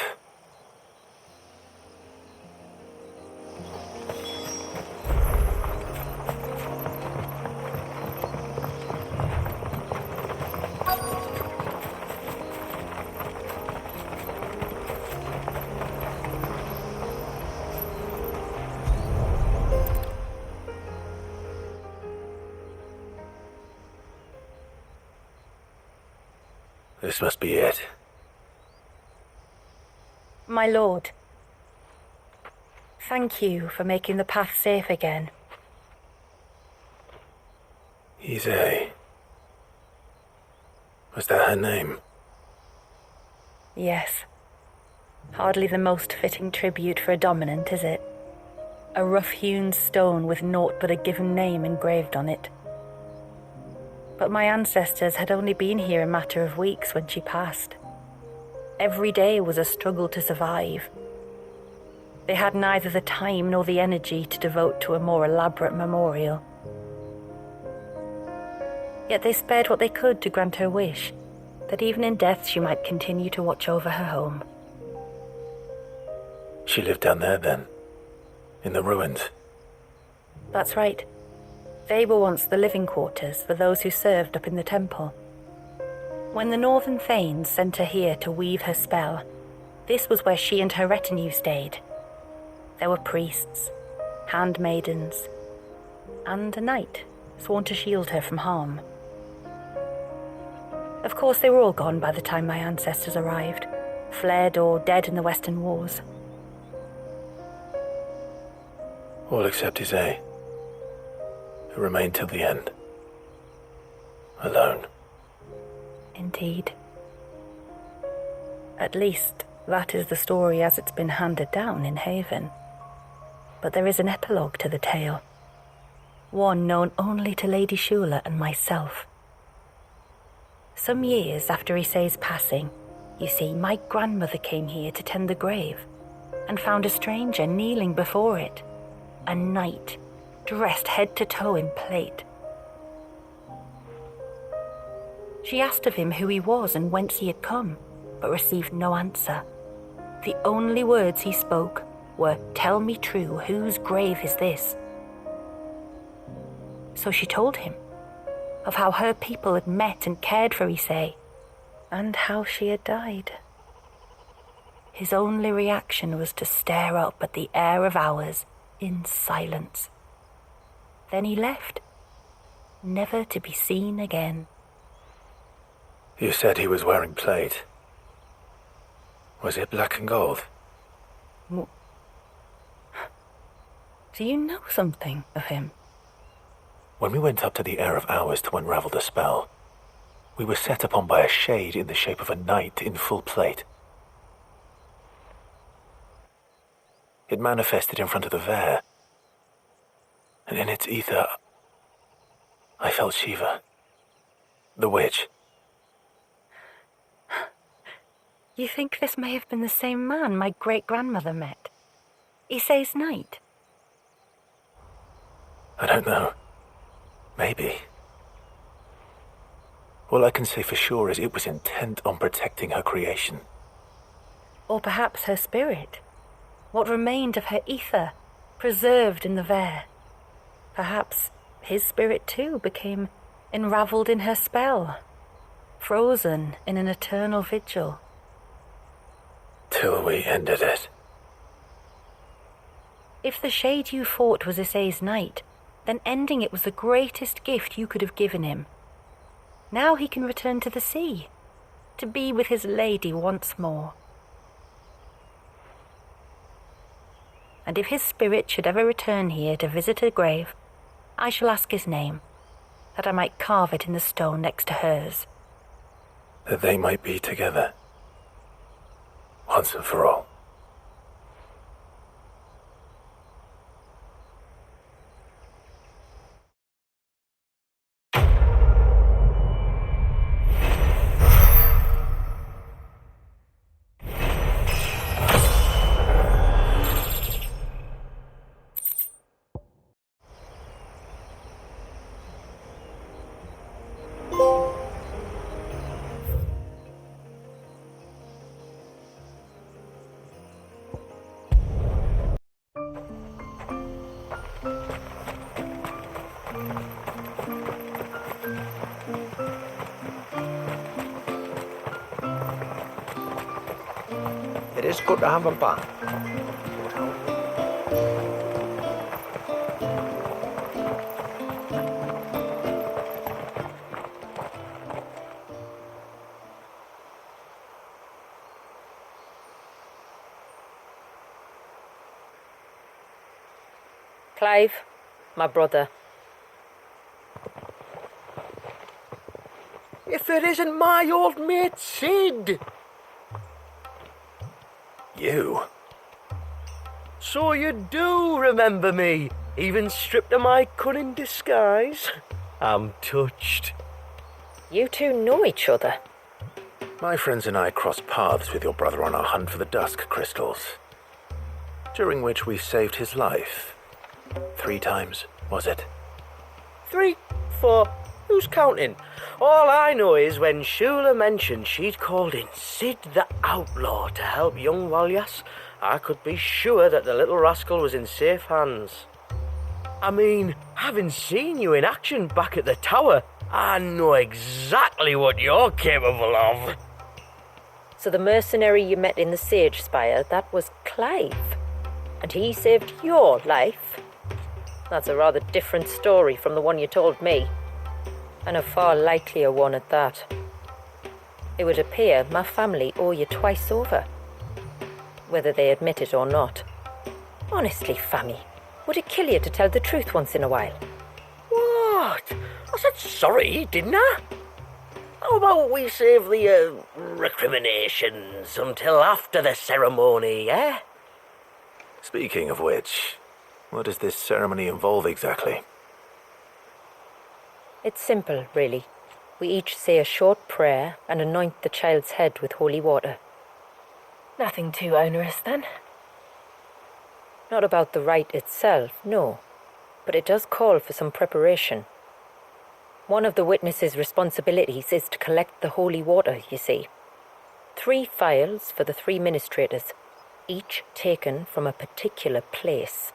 This must be it. My lord, thank you for making the path safe again. Ise. Was that her name? Yes. Hardly the most fitting tribute for a dominant, is it? A rough-hewn stone with naught but a given name engraved on it. But my ancestors had only been here a matter of weeks when she passed. Every day was a struggle to survive. They had neither the time nor the energy to devote to a more elaborate memorial. Yet they spared what they could to grant her wish, that even in death she might continue to watch over her home. She lived down there then? In the ruins? That's right. They were once the living quarters for those who served up in the temple. When the Northern Thanes sent her here to weave her spell, this was where she and her retinue stayed. There were priests, handmaidens, and a knight sworn to shield her from harm. Of course, they were all gone by the time my ancestors arrived, fled or dead in the Western Wars. All except Ise, who remained till the end. Alone. Indeed. At least, that is the story as it's been handed down in Haven. But there is an epilogue to the tale. One known only to Lady Shula and myself. Some years after Ise's passing, you see, my grandmother came here to tend the grave, and found a stranger kneeling before it. A knight, dressed head to toe in plate. She asked of him who he was and whence he had come, but received no answer. The only words he spoke were, "Tell me true, whose grave is this?" So she told him of how her people had met and cared for Ise, and how she had died. His only reaction was to stare up at the air of hours in silence. Then he left, never to be seen again. You said he was wearing plate. Was it black and gold? Do you know something of him? When we went up to the Air of Hours to unravel the spell, we were set upon by a shade in the shape of a knight in full plate. It manifested in front of the Vare, and in its ether, I felt Shiva, the witch. You think this may have been the same man my great-grandmother met? Ise's knight? I don't know. Maybe. All I can say for sure is it was intent on protecting her creation. Or perhaps her spirit. What remained of her ether, preserved in the Vare. Perhaps his spirit too became enraveled in her spell, frozen in an eternal vigil. Till we ended it. If the shade you fought was Ise's knight, then ending it was the greatest gift you could have given him. Now he can return to the sea, to be with his lady once more. And if his spirit should ever return here to visit her grave, I shall ask his name, that I might carve it in the stone next to hers. That they might be together. Once and for all. It is good to have a bath. Clive, my brother. If it isn't my old mate Sid! You? So you do remember me, even stripped of my cunning disguise? I'm touched. You two know each other. My friends and I crossed paths with your brother on our hunt for the dusk crystals, during which we saved his life. 3 times, was it? 3, 4, who's counting? All I know is when Shula mentioned she'd called in Sid the Outlaw to help young Walyas, I could be sure that the little rascal was in safe hands. I mean, having seen you in action back at the tower, I know exactly what you're capable of. So the mercenary you met in the Sage Spire, that was Clive. And he saved your life? That's a rather different story from the one you told me. And a far likelier one at that. It would appear my family owe you twice over. Whether they admit it or not. Honestly, Fammy, would it kill you to tell the truth once in a while? What? I said sorry, didn't I? How about we save the, recriminations until after the ceremony, eh? Speaking of which, what does this ceremony involve exactly? It's simple, really. We each say a short prayer and anoint the child's head with holy water. Nothing too onerous, then? Not about the rite itself, no. But it does call for some preparation. One of the witness's responsibilities is to collect the holy water, you see. 3 phials for the 3 ministrators, each taken from a particular place.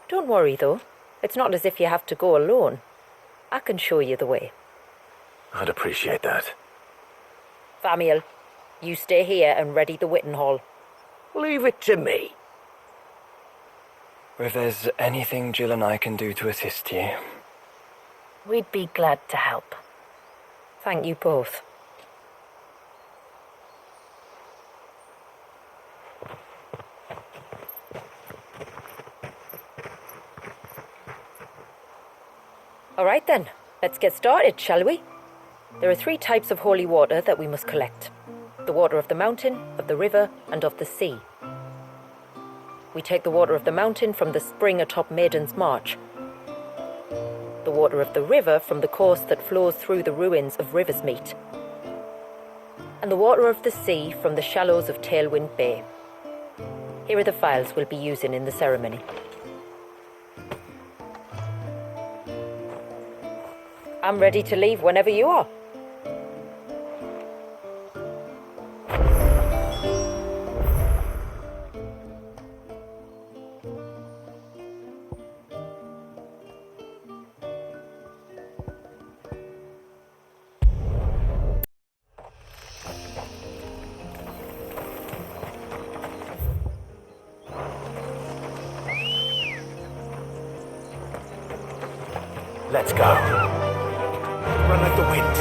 Don't worry, though. It's not as if you have to go alone. I can show you the way. I'd appreciate that. Famiel, you stay here and ready the Witten Hall. Leave it to me. If there's anything Jill and I can do to assist you, We'd be glad to help. Thank you both. All right then, let's get started, shall we? There are 3 types of holy water that we must collect. The water of the mountain, of the river, and of the sea. We take the water of the mountain from the spring atop Maiden's March. The water of the river from the course that flows through the ruins of Riversmeet. And the water of the sea from the shallows of Tailwind Bay. Here are the phials we'll be using in the ceremony. I'm ready to leave whenever you are. Let's go. Run like the wind.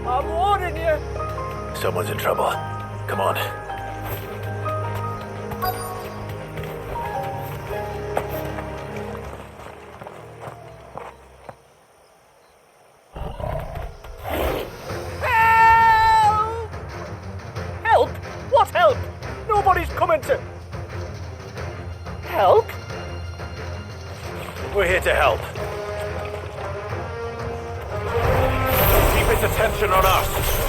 I'm warning you! Someone's in trouble. Come on. Help! Help? What help? Nobody's coming to... Help? We're here to help. Keep his attention on us.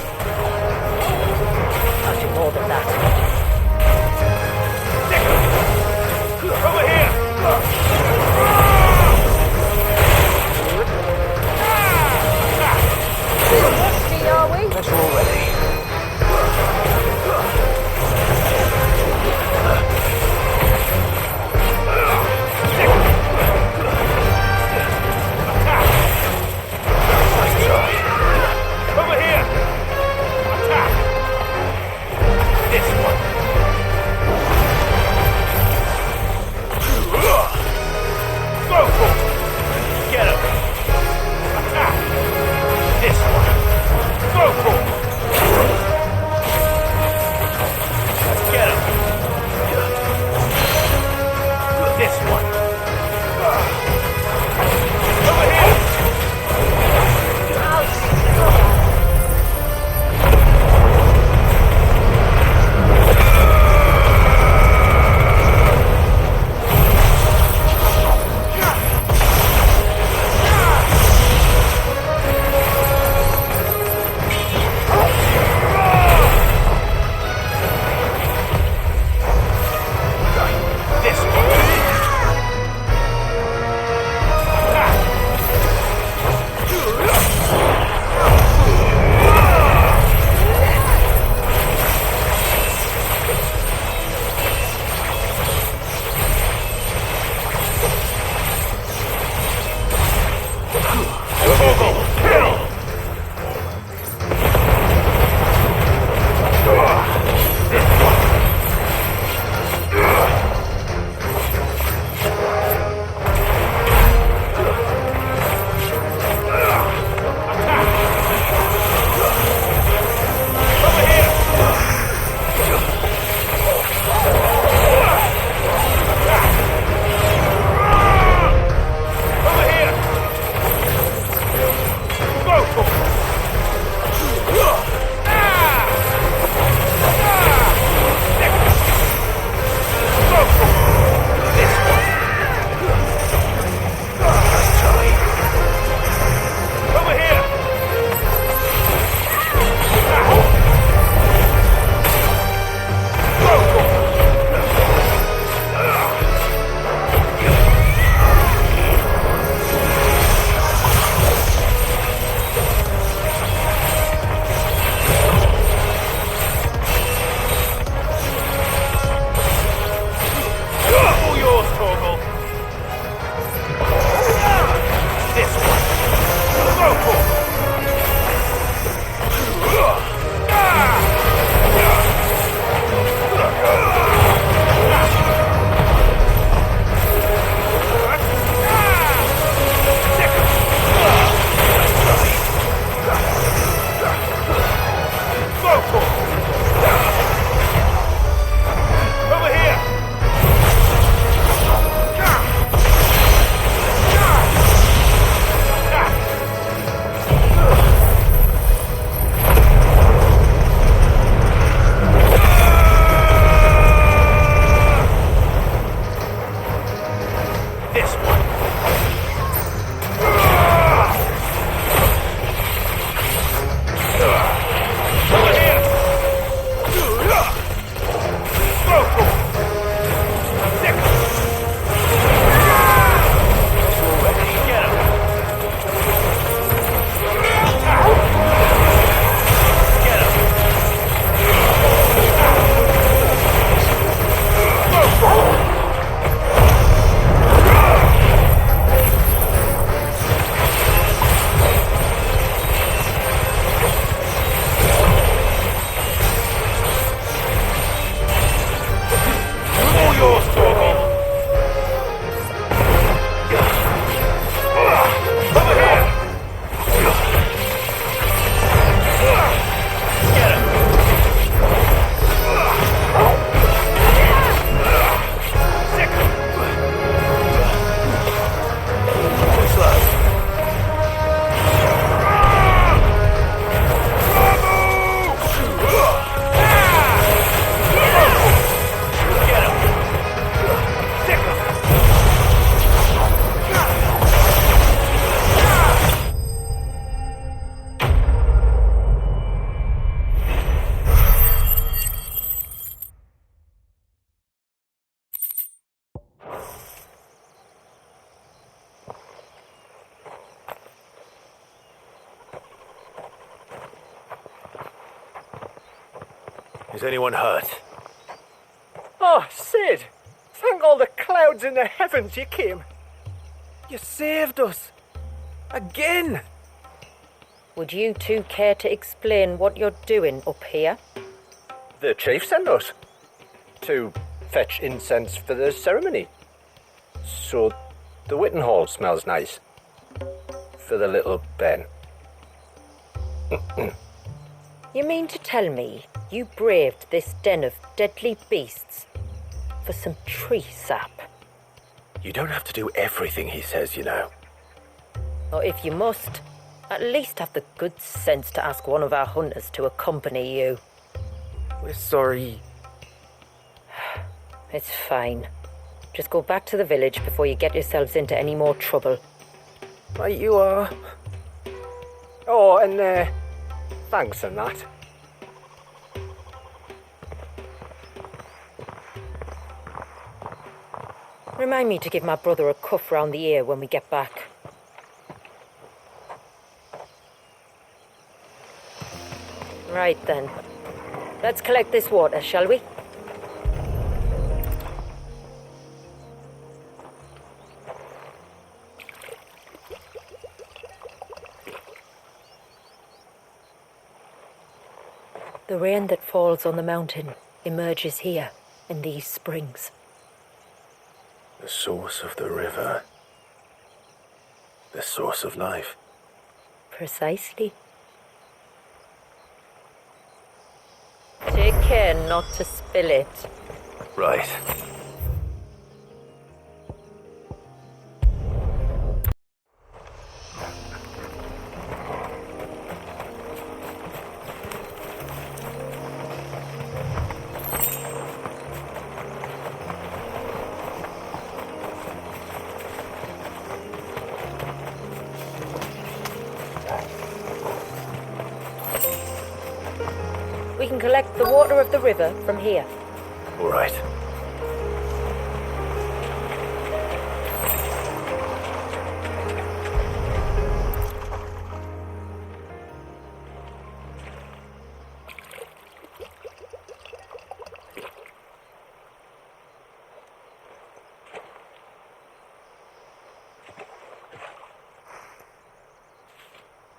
Is anyone hurt? Oh, Sid! Thank all the clouds in the heavens you came. You saved us. Again! Would you two care to explain what you're doing up here? The chief sent us to fetch incense for the ceremony. So the Witten Hall smells nice. For the little Ben. You mean to tell me you braved this den of deadly beasts for some tree sap? You don't have to do everything he says, you know. Or if you must, at least have the good sense to ask one of our hunters to accompany you. We're sorry. It's fine. Just go back to the village before you get yourselves into any more trouble. Right you are. Oh, and thanks on that. Remind me to give my brother a cuff round the ear when we get back. Right then. Let's collect this water, shall we? The rain that falls on the mountain emerges here in these springs. The source of the river. The source of life. Precisely. Take care not to spill it. Right. We can collect the water of the river from here. All right.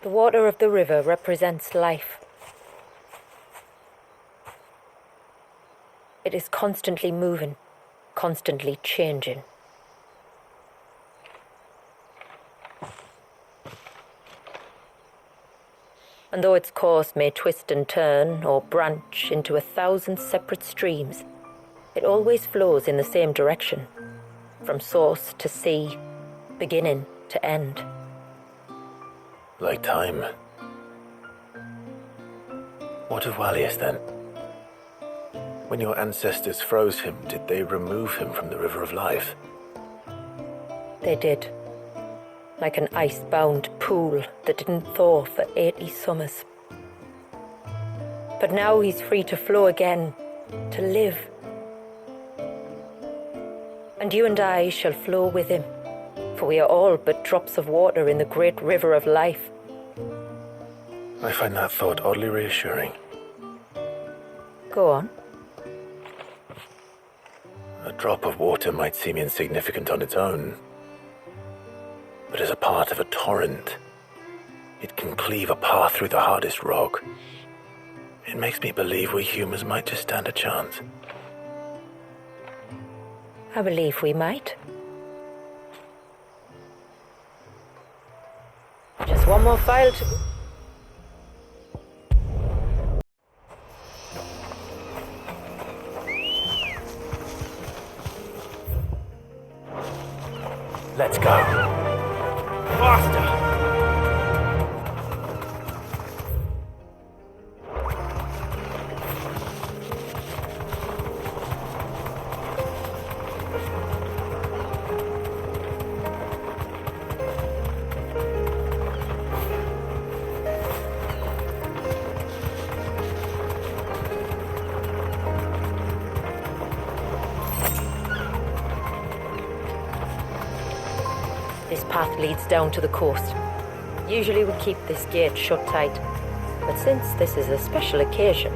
The water of the river represents life. It is constantly moving, constantly changing. And though its course may twist and turn or branch into 1,000 separate streams, it always flows in the same direction, from source to sea, beginning to end. Like time. What of Wallius then? When your ancestors froze him, did they remove him from the River of Life? They did. Like an ice-bound pool that didn't thaw for 80 summers. But now he's free to flow again, to live. And you and I shall flow with him, for we are all but drops of water in the great River of Life. I find that thought oddly reassuring. Go on. A drop of water might seem insignificant on its own, but as a part of a torrent, it can cleave a path through the hardest rock. It makes me believe we humans might just stand a chance. I believe we might. Just one more file to... Let's go. Faster! This path leads down to the coast. Usually we keep this gate shut tight, but since this is a special occasion...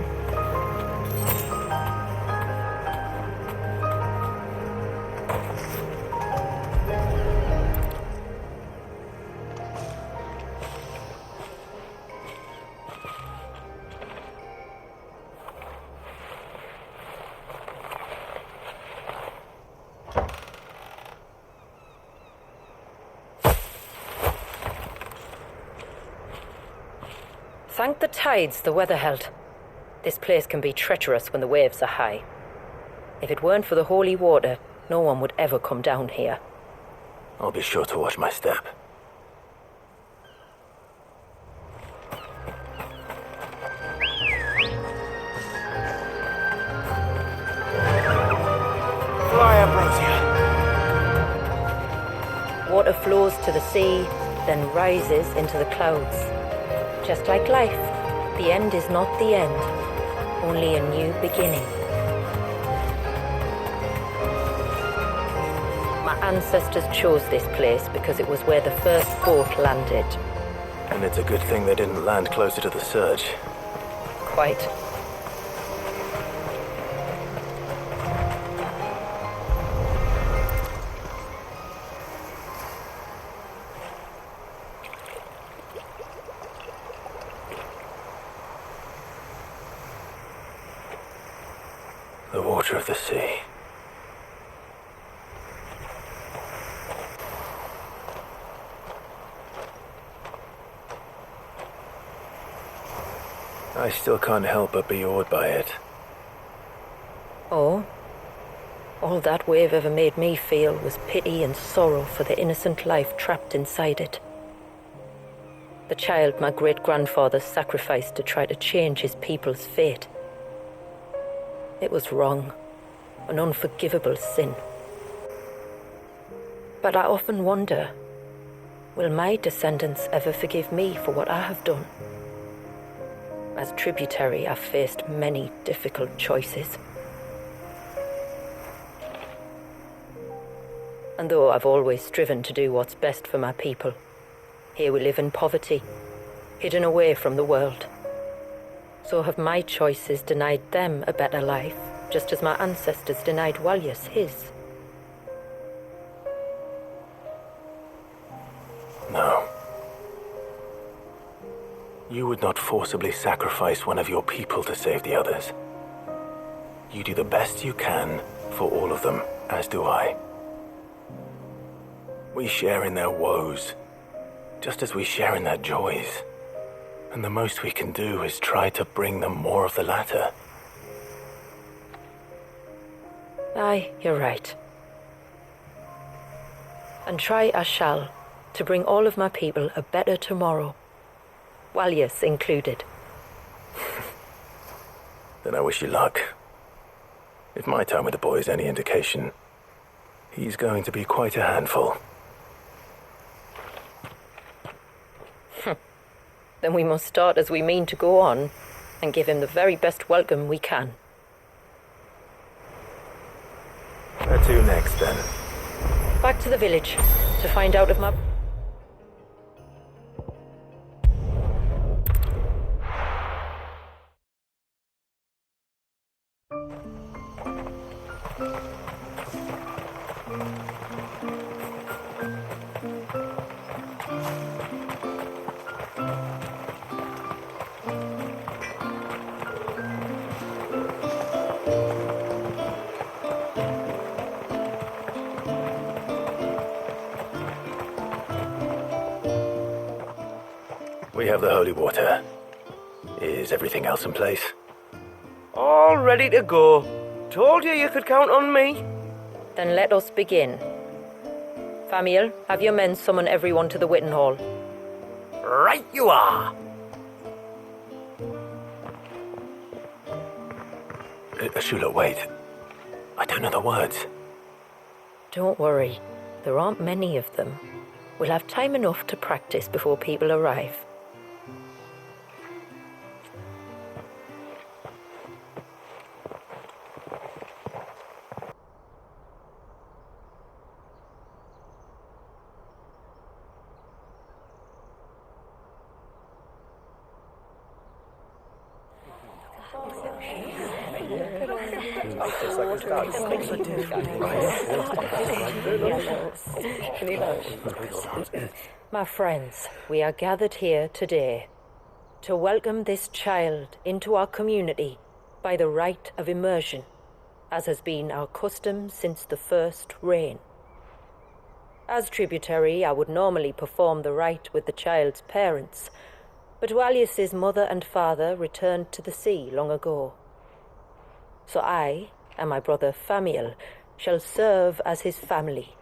Thank the tides the weather held. This place can be treacherous when the waves are high. If it weren't for the holy water, no one would ever come down here. I'll be sure to watch my step. Fly, Ambrosia. Water flows to the sea, then rises into the clouds. Just like life, the end is not the end, only a new beginning. My ancestors chose this place because it was where the first boat landed. And it's a good thing they didn't land closer to the surge. Quite. The water of the sea. I still can't help but be awed by it. Oh? All that wave ever made me feel was pity and sorrow for the innocent life trapped inside it. The child my great-grandfather sacrificed to try to change his people's fate. It was wrong, an unforgivable sin. But I often wonder, will my descendants ever forgive me for what I have done? As tributary, I've faced many difficult choices. And though I've always striven to do what's best for my people, here we live in poverty, hidden away from the world. So have my choices denied them a better life, just as my ancestors denied Walyas his? No. You would not forcibly sacrifice one of your people to save the others. You do the best you can for all of them, as do I. We share in their woes, just as we share in their joys. And the most we can do is try to bring them more of the latter. Aye, you're right. And try I shall, to bring all of my people a better tomorrow. Walyas included. Then I wish you luck. If my time with the boy is any indication, he's going to be quite a handful. Then we must start as we mean to go on, and give him the very best welcome we can. Where to next, then? Back to the village, to find out if my... We have the holy water. Is everything else in place? All ready to go. Told you could count on me. Then let us begin. Famiel, have your men summon everyone to the Witten Hall. Right you are. Shula, wait. I don't know the words. Don't worry. There aren't many of them. We'll have time enough to practice before people arrive. My friends, we are gathered here today to welcome this child into our community by the rite of immersion, as has been our custom since the first reign. As tributary, I would normally perform the rite with the child's parents, But Walius's mother and father returned to the sea long ago. So I and my brother Famiel shall serve as his family,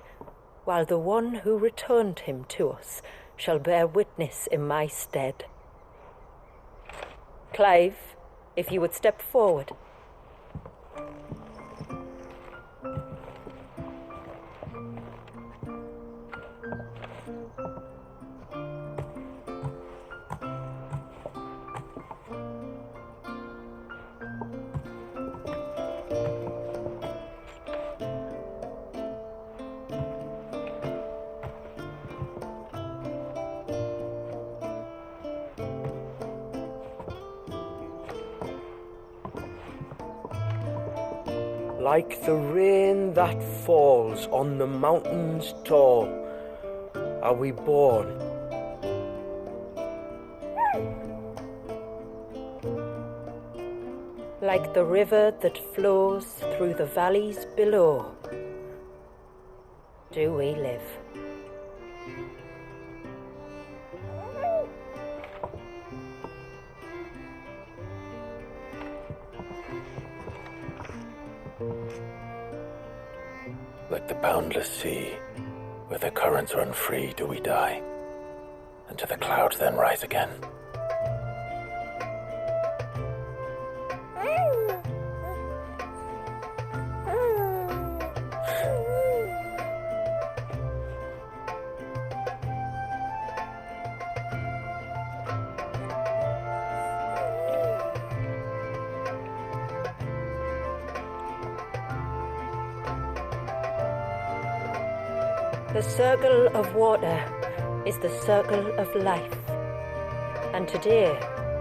while the one who returned him to us shall bear witness in my stead. Clive, if you would step forward. Like the rain that falls on the mountains tall, are we born. Like the river that flows through the valleys below, do we live. Like the boundless sea, where the currents run free, do we die, and to the clouds then rise again. The circle of water is the circle of life, and today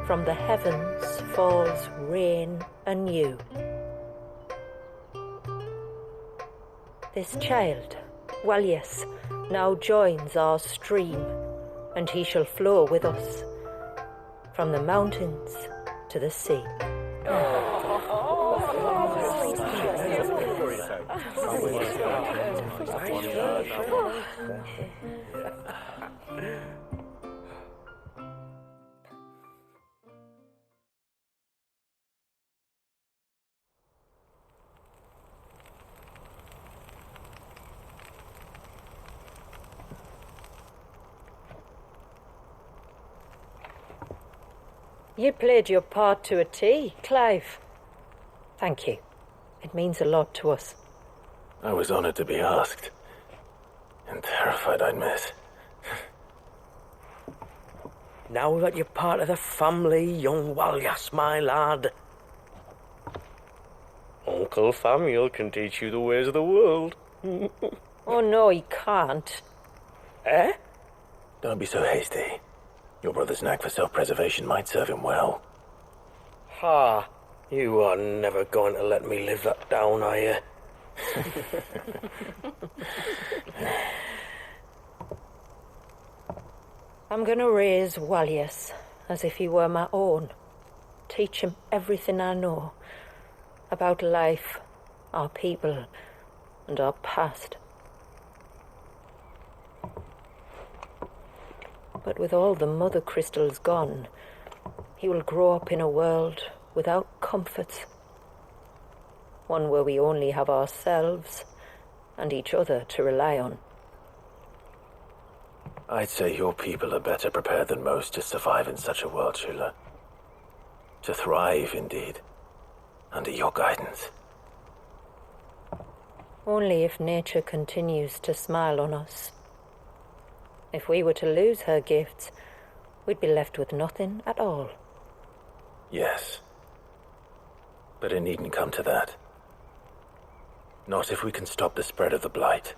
from the heavens falls rain anew. This child, Walius, now joins our stream, and he shall flow with us from the mountains to the sea. You played your part to a T, Clive. Thank you. It means a lot to us. I was honored to be asked, and terrified I'd miss. Now that you're part of the family, young Walyas, my lad. Uncle Famiel can teach you the ways of the world. Oh no, he can't. Eh? Don't be so hasty. Your brother's knack for self-preservation might serve him well. Ha! You are never going to let me live that down, are you? I'm gonna raise Walius as if he were my own. Teach him everything I know about life, our people, and our past. But with all the mother crystals gone, he will grow up in a world without comforts. One where we only have ourselves and each other to rely on. I'd say your people are better prepared than most to survive in such a world, Shula. To thrive, indeed, under your guidance. Only if nature continues to smile on us. If we were to lose her gifts, we'd be left with nothing at all. Yes. But it needn't come to that. Not if we can stop the spread of the blight.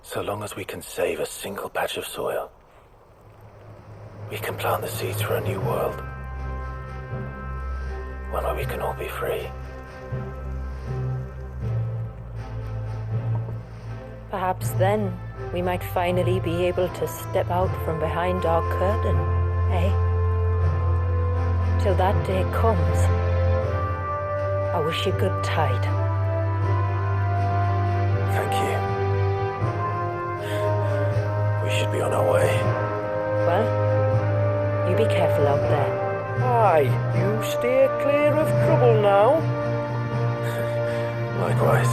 So long as we can save a single patch of soil, we can plant the seeds for a new world. One where we can all be free. Perhaps then we might finally be able to step out from behind our curtain, eh? Till that day comes, I wish you good tide. Thank you. We should be on our way. well. You be careful out there. Aye, you steer clear of trouble now. Likewise.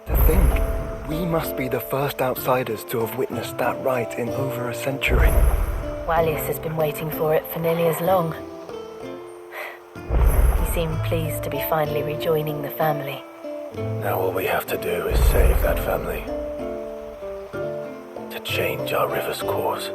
To think, we must be the first outsiders to have witnessed that rite in over a century. Wallius has been waiting for it for nearly as long. He seemed pleased to be finally rejoining the family. Now all we have to do is save that family. To change our river's course.